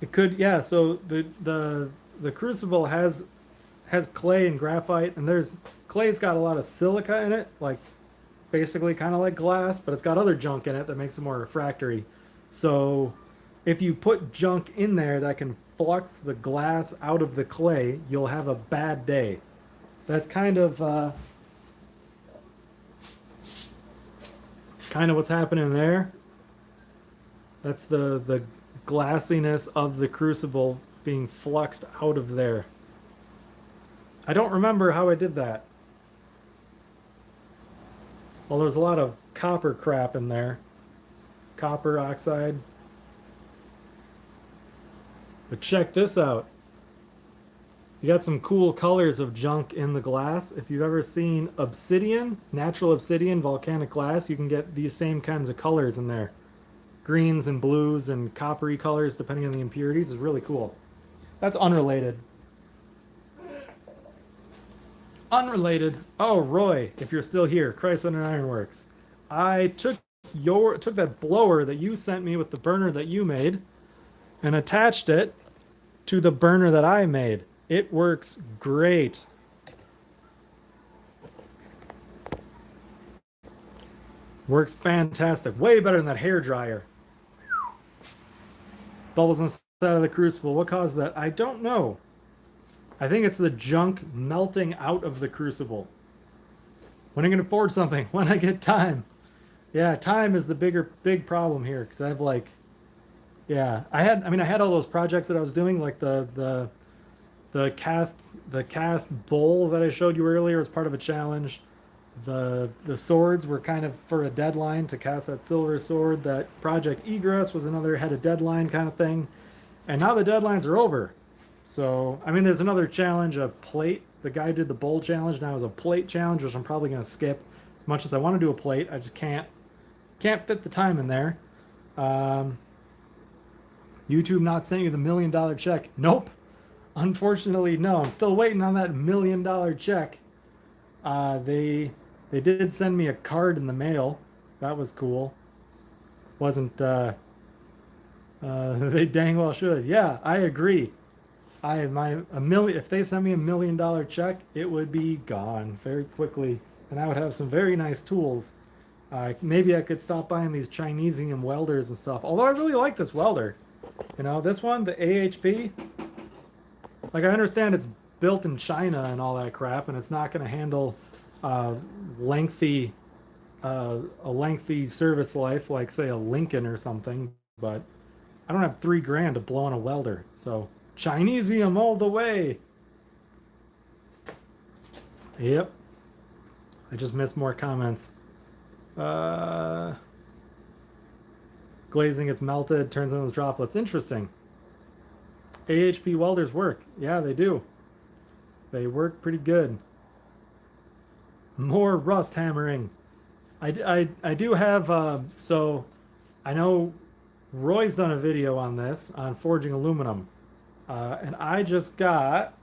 It could, yeah. So the crucible has clay and graphite, and clay's got a lot of silica in it, like basically kind of like glass, but it's got other junk in it that makes it more refractory. So if you put junk in there that can flux the glass out of the clay, you'll have a bad day. That's kind of what's happening there. That's the glassiness of the crucible being fluxed out of there. I don't remember how I did that. Well, there's a lot of copper crap in there. Copper oxide. But check this out. You got some cool colors of junk in the glass. If you've ever seen obsidian, natural obsidian, volcanic glass, you can get these same kinds of colors in there. Greens and blues and coppery colors, depending on the impurities. It's really cool. That's unrelated. Unrelated. Oh, Roy, if you're still here, Chrysler Ironworks. I took that blower that you sent me with the burner that you made and attached it to the burner that I made. It works great. Works fantastic. Way better than that hair dryer. Bubbles inside of the crucible. What caused that? I don't know. I think it's the junk melting out of the crucible. When am I going to forge something? When I get time. Yeah, time is the big problem here, because I have like, yeah, I had all those projects that I was doing, like the cast bowl that I showed you earlier as part of a challenge. The swords were kind of for a deadline to cast that silver sword. That Project Egress was had a deadline kind of thing. And now the deadlines are over. So, I mean, there's another challenge, a plate. The guy did the bowl challenge. Now is a plate challenge, which I'm probably going to skip. As much as I want to do a plate, I just can't fit the time in there. Um, YouTube not sending you the $1 million check. Nope. Unfortunately, no. I'm still waiting on that $1 million check. They did send me a card in the mail. That was cool. Wasn't they dang well should. Yeah, I agree. If they sent me $1 million check, it would be gone very quickly, and I would have some very nice tools. Maybe I could stop buying these Chinesium welders and stuff. Although I really like this welder. You know, this one, the AHP. Like, I understand it's built in China and all that crap, and it's not going to handle uh, lengthy a lengthy service life like, say, a Lincoln or something. But I don't have $3 to blow on a welder, so Chinesium all the way. Yep. I just missed more comments. Glazing gets melted, turns into those droplets. Interesting. AHP welders work. Yeah, they do. They work pretty good. More rust hammering. I do have, so I know Roy's done a video on this, on forging aluminum. And I just got,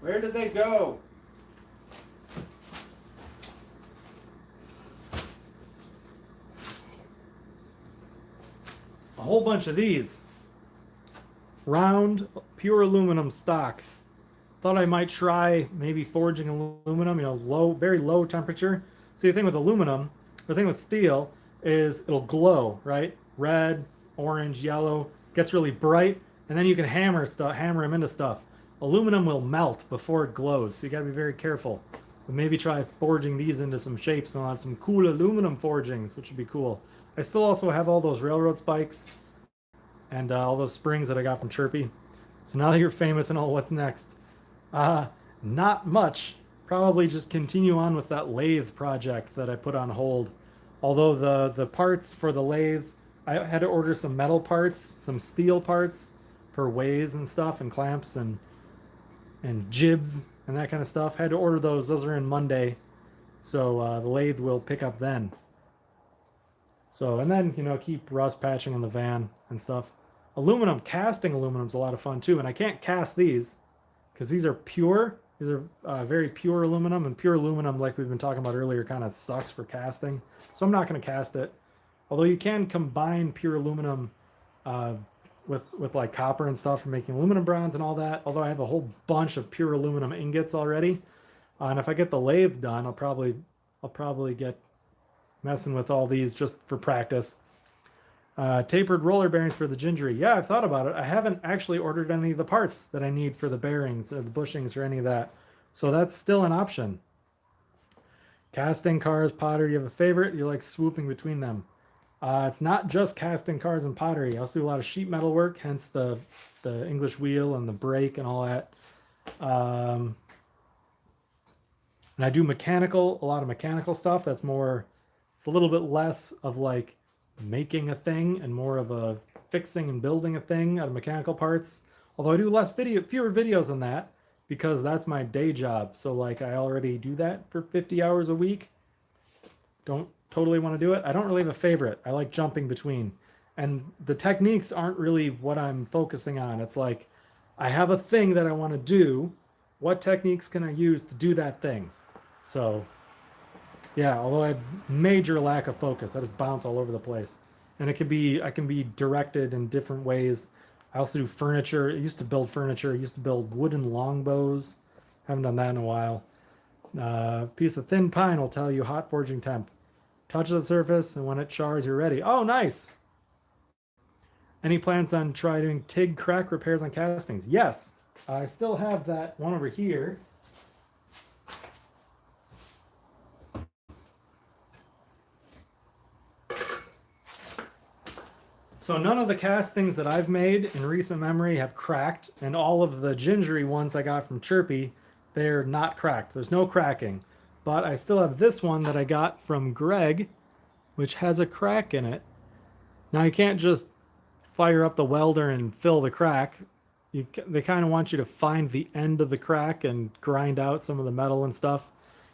where did they go? A whole bunch of these. Round, pure aluminum stock. Thought I might try maybe forging aluminum, you know, very low temperature. See, the thing with aluminum, the thing with steel is it'll glow, right? Red, orange, yellow, gets really bright, and then you can hammer them into stuff. Aluminum will melt before it glows, so you gotta be very careful. But maybe try forging these into some shapes, and I'll have some cool aluminum forgings, which would be cool. I still also have all those railroad spikes and all those springs that I got from Chirpy. So now that you're famous and all, what's next? Not much. Probably just continue on with that lathe project that I put on hold. Although the parts for the lathe, I had to order some metal parts, some steel parts for ways and stuff, and clamps and jibs and that kind of stuff. Had to order those. Those are in Monday, so the lathe will pick up then. So, and then, you know, keep rust patching on the van and stuff. Aluminum, casting aluminum's a lot of fun too, and I can't cast these because these are pure. These are very pure aluminum, and pure aluminum, like we've been talking about earlier, kind of sucks for casting. So I'm not going to cast it. Although you can combine pure aluminum with like copper and stuff for making aluminum bronze and all that. Although I have a whole bunch of pure aluminum ingots already, and if I get the lathe done, I'll probably get messing with all these just for practice. Tapered roller bearings for the gingery. Yeah, I've thought about it. I haven't actually ordered any of the parts that I need for the bearings or the bushings or any of that. So that's still an option. Casting cars, pottery. You have a favorite? You like swooping between them. It's not just casting cars and pottery. I also do a lot of sheet metal work, hence the English wheel and the brake and all that. And I do a lot of mechanical stuff. That's more, it's a little bit less of like making a thing and more of a fixing and building a thing out of mechanical parts. Although I do fewer videos than that because that's my day job. So like I already do that for 50 hours a week. Don't totally want to do it. I don't really have a favorite. I like jumping between. And the techniques aren't really what I'm focusing on. It's like I have a thing that I want to do. What techniques can I use to do that thing? So yeah, although I have major lack of focus, I just bounce all over the place. And I can be directed in different ways. I also do furniture. I used to build furniture. I used to build wooden longbows. Haven't done that in a while. Piece of thin pine will tell you hot forging temp. Touch the surface, and when it chars, you're ready. Oh, nice. Any plans on trying TIG crack repairs on castings? Yes. I still have that one over here. So none of the castings that I've made in recent memory have cracked, and all of the gingery ones I got from Chirpy, they're not cracked. There's no cracking. But I still have this one that I got from Greg, which has a crack in it. Now you can't just fire up the welder and fill the crack, they kind of want you to find the end of the crack and grind out some of the metal and stuff.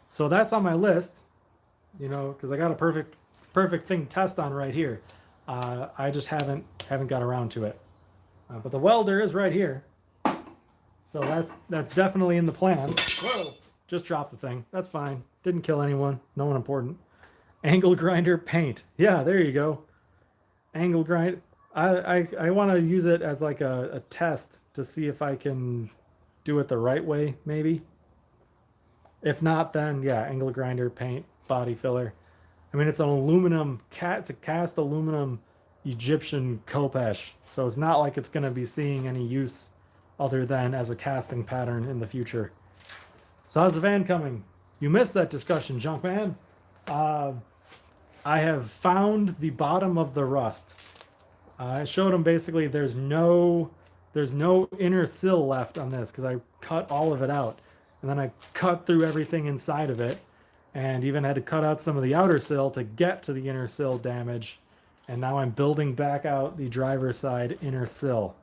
So that's on my list, you know, because I got a perfect thing to test on right here. I just haven't got around to it. But the welder is right here. So that's definitely in the plans. Whoa! Just dropped the thing. That's fine. Didn't kill anyone. No one important. Angle grinder paint. Yeah, there you go. Angle grind. I want to use it as like a test to see if I can do it the right way, maybe. If not, then yeah, angle grinder paint, body filler. I mean, it's an aluminum it's a cast aluminum Egyptian khopesh, so it's not like it's going to be seeing any use other than as a casting pattern in the future. So how's the van coming? You missed that discussion, Junkman. I have found the bottom of the rust. I showed him basically there's no inner sill left on this because I cut all of it out. And then I cut through everything inside of it and even had to cut out some of the outer sill to get to the inner sill damage. And now I'm building back out the driver's side inner sill.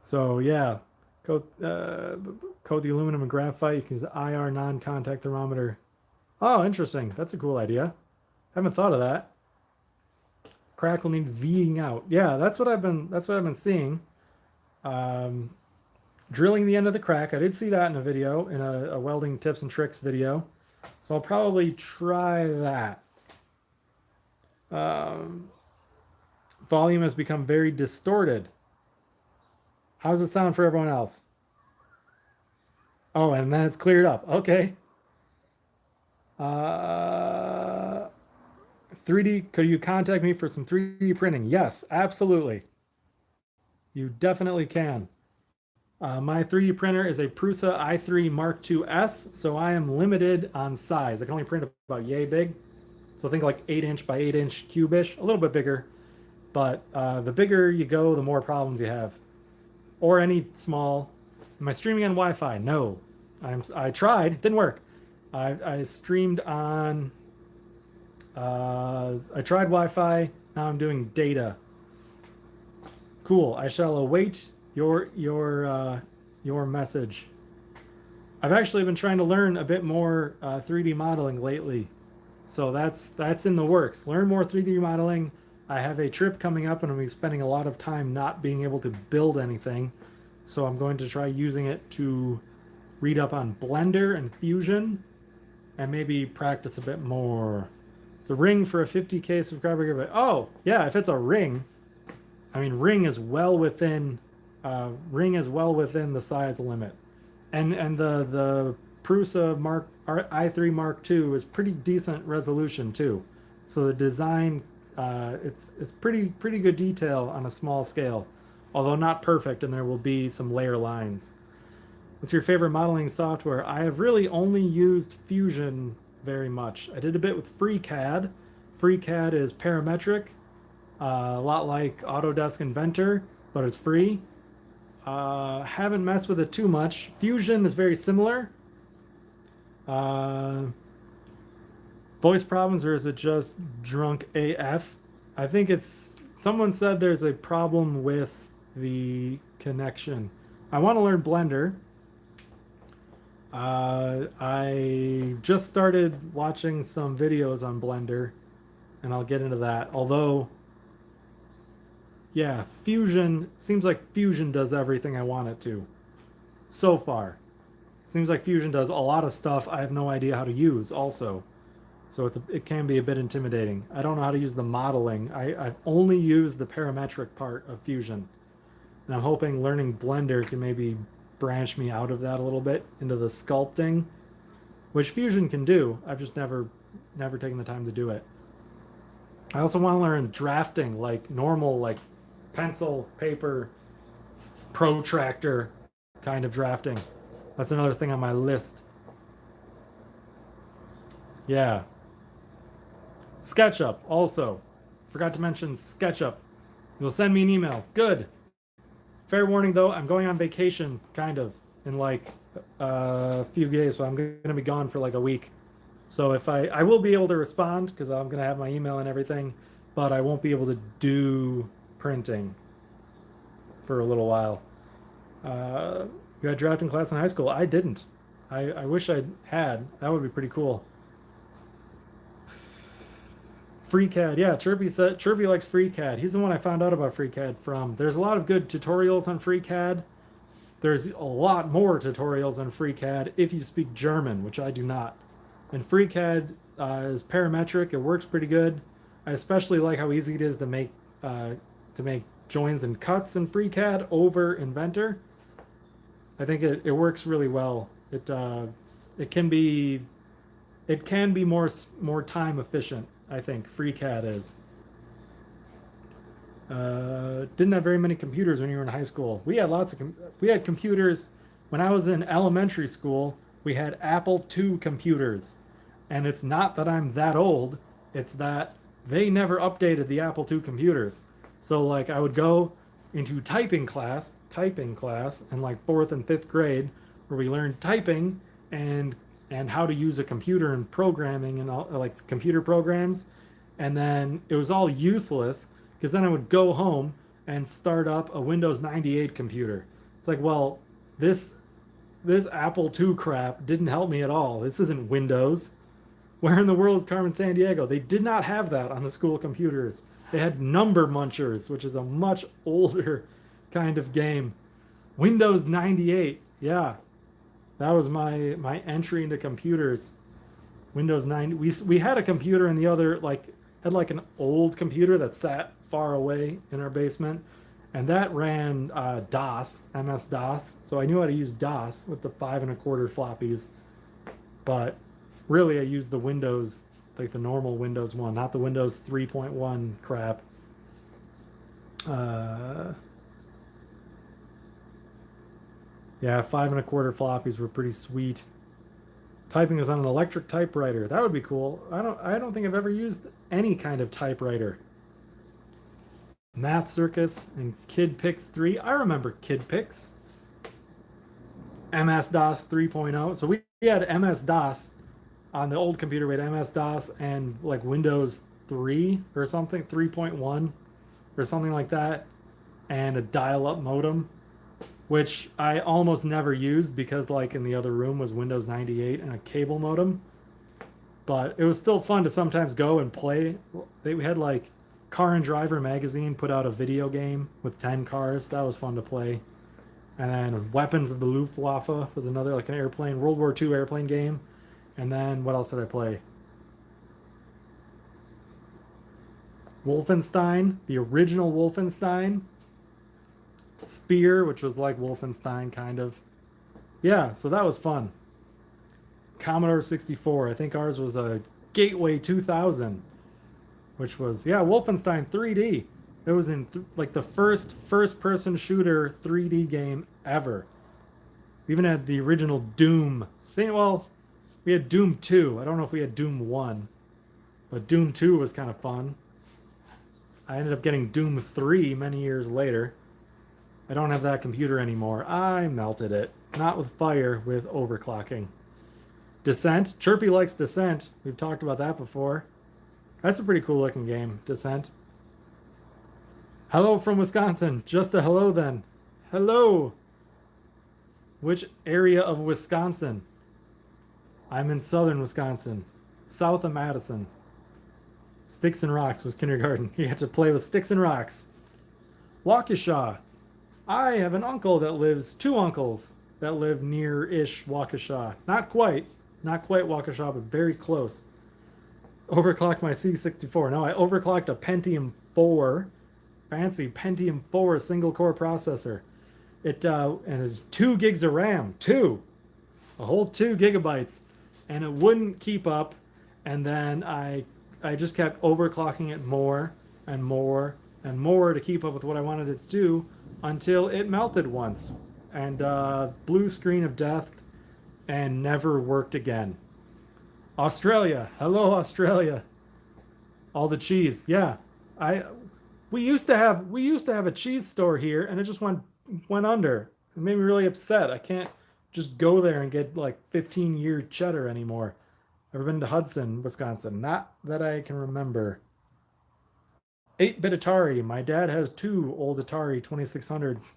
So yeah, coat the aluminum and graphite. You can use the IR non-contact thermometer. Oh, interesting. That's a cool idea. Haven't thought of that. Crack will need V'ing out. Yeah, that's what I've been seeing. Drilling the end of the crack. I did see that in a video, in a welding tips and tricks video. So I'll probably try that. Volume has become very distorted. How's it sound for everyone else? Oh, and then it's cleared up. Okay. 3D, could you contact me for some 3D printing? Yes, absolutely. You definitely can. My 3D printer is a Prusa i3 Mark II S, so I am limited on size. I can only print about yay big. So think like 8-inch by 8-inch cube-ish, a little bit bigger. But the bigger you go, the more problems you have. Or any small. Am I streaming on Wi-Fi? No. I tried, didn't work. I streamed on... I tried Wi-Fi, now I'm doing data. Cool, I shall await your message. I've actually been trying to learn a bit more 3D modeling lately. So that's in the works. Learn more 3D modeling. I have a trip coming up and I'm going to be spending a lot of time not being able to build anything. So I'm going to try using it to read up on Blender and Fusion and maybe practice a bit more. It's a ring for a 50K subscriber giveaway. Oh, yeah, if it's a ring, I mean, ring is well within the size limit. And the Prusa i3 Mark II is pretty decent resolution too. So the design, it's pretty good detail on a small scale, although not perfect, and there will be some layer lines. What's your favorite modeling software? I have really only used Fusion very much. I did a bit with FreeCAD. FreeCAD is parametric, a lot like Autodesk Inventor, but it's free. Haven't messed with it too much. Fusion is very similar. Voice problems, or is it just drunk AF? I think it's... Someone said there's a problem with the connection. I want to learn Blender. I just started watching some videos on Blender, and I'll get into that. Although, yeah, Fusion, seems like Fusion does everything I want it to. So far. Seems like Fusion does a lot of stuff I have no idea how to use also. So it can be a bit intimidating. I don't know how to use the modeling. I've only used the parametric part of Fusion. And I'm hoping learning Blender can maybe branch me out of that a little bit into the sculpting, which Fusion can do. I've just never taken the time to do it. I also want to learn drafting, like normal, like pencil, paper, protractor kind of drafting. That's another thing on my list. Yeah. SketchUp also. Forgot to mention SketchUp. You'll send me an email. Good. Fair warning though, I'm going on vacation, kind of, in like a few days, so I'm going to be gone for like a week. So if I will be able to respond because I'm going to have my email and everything, but I won't be able to do printing for a little while. You had drafting class in high school. I didn't. I wish I had. That would be pretty cool. FreeCAD, yeah. Chirpy likes FreeCAD. He's the one I found out about FreeCAD from. There's a lot of good tutorials on FreeCAD. There's a lot more tutorials on FreeCAD if you speak German, which I do not. And FreeCAD is parametric. It works pretty good. I especially like how easy it is to make joins and cuts in FreeCAD over Inventor. I think it works really well. It can be more time efficient. I think FreeCAD is. Didn't have very many computers when you were in high school. We had computers when I was in elementary school. We had Apple II computers, and it's not that I'm that old. It's that they never updated the Apple II computers. So like I would go into typing class in like 4th and 5th grade, where we learned typing and how to use a computer and programming and all like computer programs. And then it was all useless because then I would go home and start up a Windows 98 computer. It's like, well, this Apple II crap didn't help me at all. This isn't Windows. Where in the world is Carmen Sandiego? They did not have that on the school computers. They had Number Munchers, which is a much older kind of game. Windows 98, yeah. That was my entry into computers. Windows 90. We had a computer in the other had like an old computer that sat far away in our basement, and that ran DOS, MS-DOS. So I knew how to use DOS with the 5 1/4 floppies, but really I used the Windows, like the normal Windows one, not the Windows 3.1 crap. Yeah, 5 1/4 floppies were pretty sweet. Typing was on an electric typewriter. That would be cool. I don't think I've ever used any kind of typewriter. Math Circus and Kid Pix 3. I remember Kid Pix. MS-DOS 3.0. So we had MS-DOS on the old computer. We had MS-DOS and like Windows 3 or something, 3.1 or something like that, and a dial-up modem, which I almost never used because like in the other room was Windows 98 and a cable modem. But it was still fun to sometimes go and play. We had like Car and Driver magazine put out a video game with 10 cars. That was fun to play. And then Weapons of the Luftwaffe was another like an airplane, World War II airplane game. And then what else did I play? Wolfenstein, the original Wolfenstein. Spear, which was like Wolfenstein kind of. Yeah, so that was fun. Commodore 64. I think ours was a Gateway 2000, which was, yeah, Wolfenstein 3D. It was in like the first-person shooter 3D game ever. We even had the original Doom. Well, we had Doom 2. I don't know if we had Doom 1, but Doom 2 was kind of fun. I ended up getting Doom 3 many years later. I don't have that computer anymore. I melted it. Not with fire, with overclocking. Descent. Chirpy likes Descent. We've talked about that before. That's a pretty cool looking game, Descent. Hello from Wisconsin. Just a hello then. Hello. Which area of Wisconsin? I'm in southern Wisconsin. South of Madison. Sticks and Rocks was kindergarten. You had to play with sticks and rocks. Waukesha. I have an uncle that lives, 2 uncles that live near-ish Waukesha. Not quite Waukesha, but very close. Overclocked my C64. No, I overclocked a Pentium 4, fancy Pentium 4 single-core processor. And it's 2 gigs of RAM, a whole 2 gigabytes, and it wouldn't keep up. And then I just kept overclocking it more and more and more to keep up with what I wanted it to do, until it melted once and blue screen of death and never worked again. Australia. Hello, Australia. All the cheese. Yeah. We used to have a cheese store here, and it just went under. It made me really upset. I can't just go there and get like 15-year cheddar anymore. Ever been to Hudson, Wisconsin? Not that I can remember. 8-bit Atari. My dad has 2 old Atari 2600s.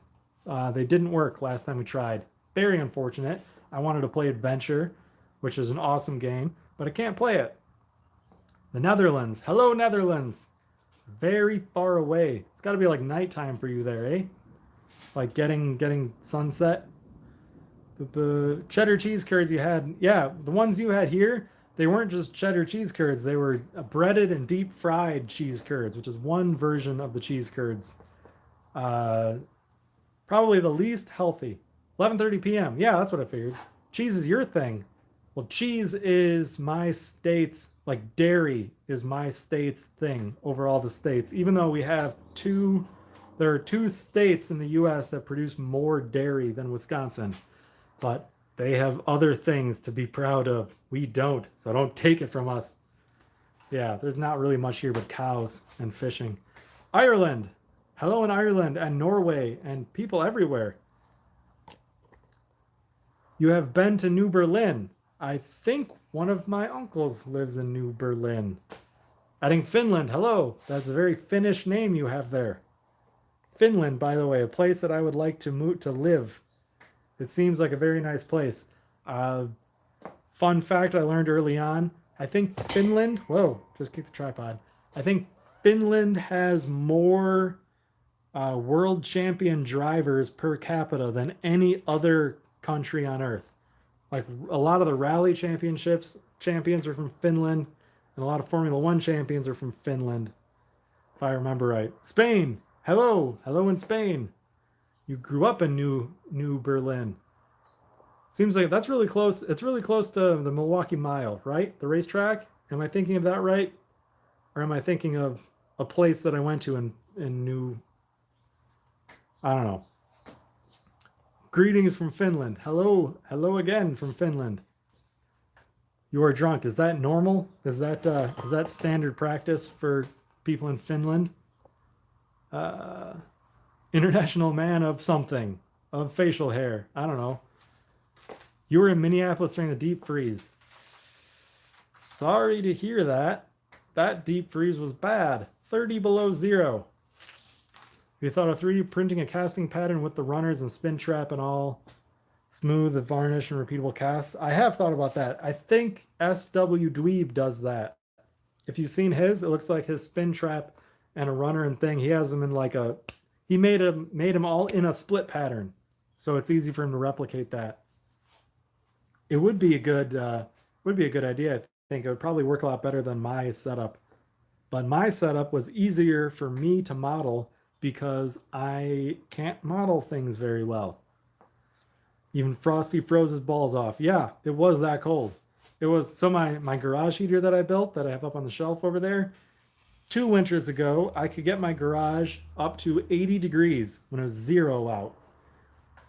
They didn't work last time we tried. Very unfortunate. I wanted to play Adventure, which is an awesome game, but I can't play it. The Netherlands. Hello, Netherlands. Very far away. It's got to be like nighttime for you there, eh? Like getting sunset. Cheddar cheese curds you had. Yeah, the ones you had here, they weren't just cheddar cheese curds. They were breaded and deep fried cheese curds, which is one version of the cheese curds. Probably the least healthy. 11:30 p.m. Yeah, that's what I figured. Cheese is your thing. Well, cheese is my state's, like dairy is my state's thing over all the states. Even though we have there are 2 states in the U.S. that produce more dairy than Wisconsin, but they have other things to be proud of. We don't, so don't take it from us. Yeah, there's not really much here but cows and fishing. Ireland. Hello in Ireland and Norway and people everywhere. You have been to New Berlin. I think one of my uncles lives in New Berlin. Adding Finland. Hello. That's a very Finnish name you have there. Finland, by the way, a place that I would like to move to live. It seems like a very nice place. Fun fact I learned early on. I think Finland, whoa, just kicked the tripod. I think Finland has more world champion drivers per capita than any other country on earth. Like a lot of the rally champions are from Finland, and a lot of Formula One champions are from Finland, if I remember right. Spain, hello in Spain. You grew up in New Berlin. Seems like that's really close. It's really close to the Milwaukee Mile, right? The racetrack. Am I thinking of that right, or am I thinking of a place that I went to in New? I don't know. Greetings from Finland. Hello again from Finland. You are drunk. Is that normal? Is that standard practice for people in Finland? International man of something, of facial hair. I don't know. You were in Minneapolis during the deep freeze. Sorry to hear that. That deep freeze was bad. 30 below zero. We thought of 3D printing a casting pattern with the runners and spin trap and all. Smooth, the varnish, and repeatable cast. I have thought about that. I think SW Dweeb does that. If you've seen his, it looks like his spin trap and a runner and thing. He has them in like a... He made them all in a split pattern. So it's easy for him to replicate that. It would be a good idea. I think it would probably work a lot better than my setup. But my setup was easier for me to model because I can't model things very well. Even Frosty froze his balls off. Yeah, it was that cold. It was, so my garage heater that I built, that I have up on the shelf over there, 2 winters ago, I could get my garage up to 80 degrees when it was 0 out.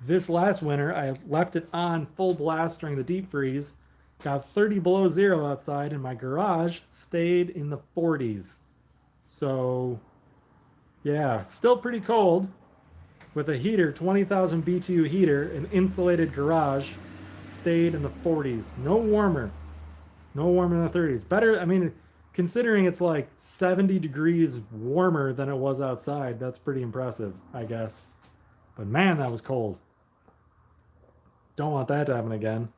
This last winter, I left it on full blast during the deep freeze, got 30 below 0 outside, and my garage stayed in the 40s. So, yeah, still pretty cold. With a heater, 20,000 BTU heater, an insulated garage, stayed in the 40s. No warmer. No warmer than the 30s. Better, I mean, considering it's like 70 degrees warmer than it was outside, that's pretty impressive, I guess. But man, that was cold. Don't want that to happen again.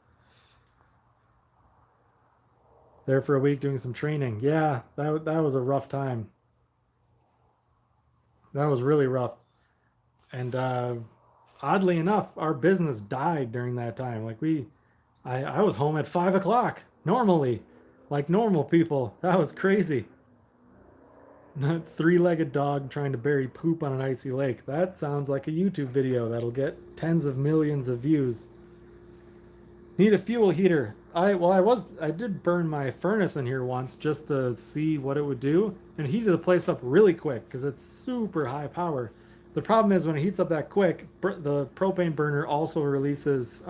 There for a week doing some training. Yeah, that was a rough time. That was really rough. And oddly enough, our business died during that time. Like I was home at 5 o'clock normally, like normal people. That was crazy. Not 3-legged dog trying to bury poop on an icy lake. That sounds like a YouTube video that'll get tens of millions of views. Need a fuel heater. I did burn my furnace in here once just to see what it would do, and it heated the place up really quick because it's super high power. The problem is when it heats up that quick, the propane burner also releases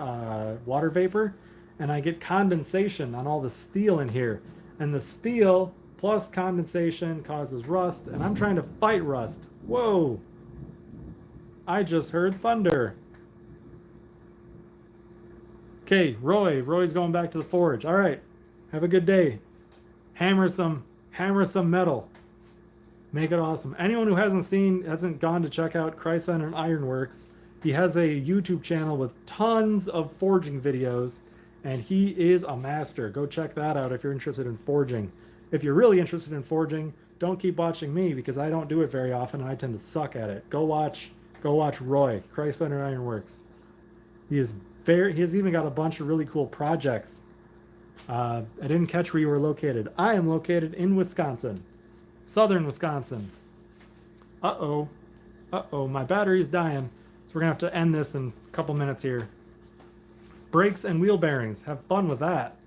water vapor, and I get condensation on all the steel in here. And the steel plus condensation causes rust, and I'm trying to fight rust. Whoa! I just heard thunder. Okay, Roy's going back to the forge. All right, Have a good day. Hammer some metal. Make it awesome. Anyone who hasn't gone to check out Chryson Ironworks, he has a YouTube channel with tons of forging videos, and he is a master. Go check that out if you're interested in forging. If you're really interested in forging, don't keep watching me because I don't do it very often and I tend to suck at it. Go watch Roy, Chryson Ironworks. He has even got a bunch of really cool projects. I didn't catch where you were located. I am located in Wisconsin. Southern Wisconsin. Uh-oh. Uh-oh, my battery is dying. So we're going to have to end this in a couple minutes here. Brakes and wheel bearings. Have fun with that.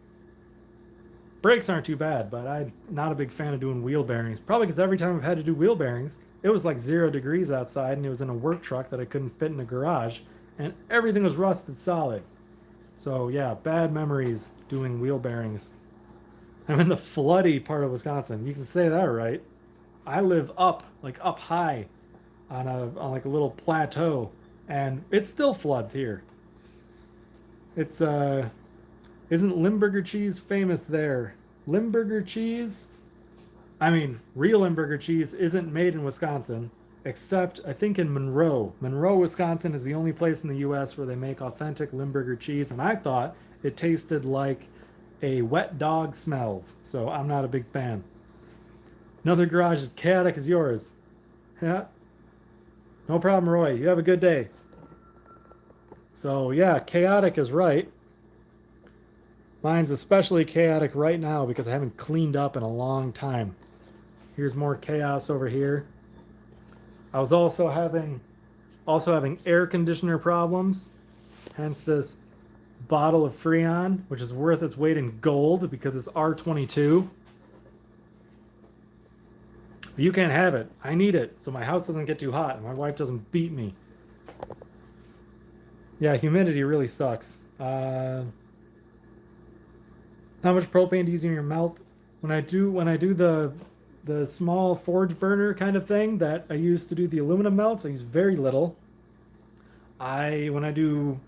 Brakes aren't too bad, but I'm not a big fan of doing wheel bearings. Probably because every time I've had to do wheel bearings, it was like 0 degrees outside and it was in a work truck that I couldn't fit in a garage, and everything was rusted solid. So yeah, bad memories doing wheel bearings. I'm in the floody part of Wisconsin. You can say that right. I live up high on like a little plateau, and it still floods here. It's isn't Limburger cheese famous there? Limburger cheese? I mean, real Limburger cheese isn't made in Wisconsin, except I think in Monroe. Monroe, Wisconsin is the only place in the US where they make authentic Limburger cheese, and I thought it tasted like a wet dog smells, so I'm not a big fan. Another garage as chaotic as yours. Yeah. No problem, Roy. You have a good day. So yeah, chaotic is right. Mine's especially chaotic right now because I haven't cleaned up in a long time. Here's more chaos over here. I was also having air conditioner problems, hence this bottle of Freon, which is worth its weight in gold because it's R22. But you can't have it. I need it so my house doesn't get too hot and my wife doesn't beat me. Yeah, humidity really sucks. How much propane do you use in your melt? When I do the small forge burner kind of thing that I use to do the aluminum melts, I use very little. When I do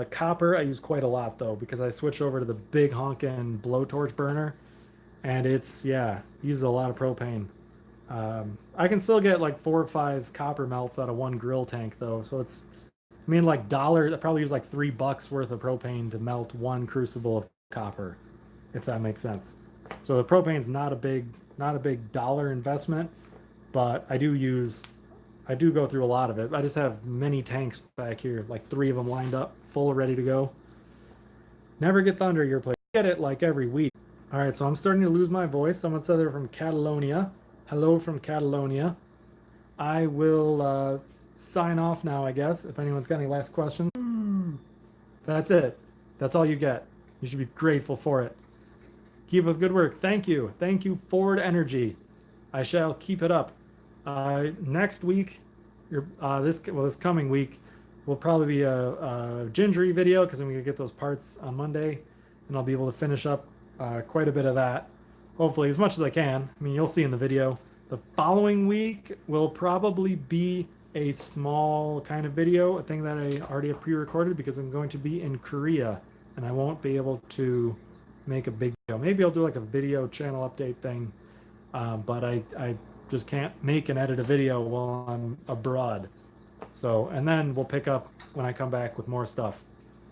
copper, I use quite a lot though because I switch over to the big honkin' blowtorch burner, and uses a lot of propane. I can still get like 4 or 5 copper melts out of one grill tank though, so it's like I probably use like $3 worth of propane to melt one crucible of copper, if that makes sense. So the propane's not a big dollar investment, but I do go through a lot of it. I just have many tanks back here, like 3 of them lined up, full, ready to go. Never get thunder at your place. Get it like every week. All right, so I'm starting to lose my voice. Someone said they're from Catalonia. Hello from Catalonia. I will sign off now, I guess, if anyone's got any last questions. That's it. That's all you get. You should be grateful for it. Keep up good work. Thank you. Thank you, Ford Energy. I shall keep it up. Next week, this coming week, will probably be a gingery video because I'm going to get those parts on Monday, and I'll be able to finish up quite a bit of that. Hopefully, as much as I can. I mean, you'll see in the video. The following week will probably be a small kind of video, a thing that I already have pre-recorded because I'm going to be in Korea and I won't be able to make a big video. Maybe I'll do like a video channel update thing, but I just can't make and edit a video while I'm abroad. So, and then we'll pick up when I come back with more stuff.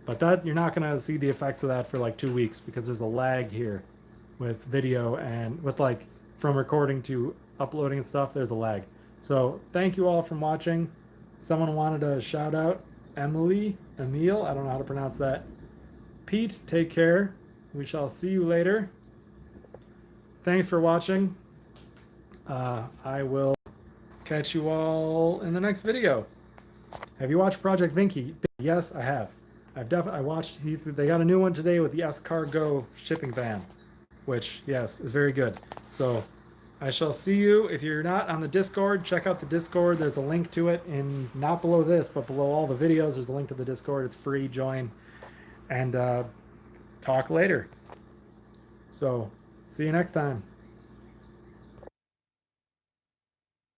But that, you're not gonna see the effects of that for like 2 weeks because there's a lag here with video and with like from recording to uploading and stuff, there's a lag. So thank you all for watching. Someone wanted a shout out. Emile, I don't know how to pronounce that. Pete, take care. We shall see you later. Thanks for watching. I will catch you all in the next video. Have you watched Project Vinky? Yes, I have. I watched. They got a new one today with the S-Cargo shipping van, which yes is very good. So I shall see you. If you're not on the Discord, check out the Discord. There's a link to it in not below this, but below all the videos. There's a link to the Discord. It's free. Join and talk later. So see you next time.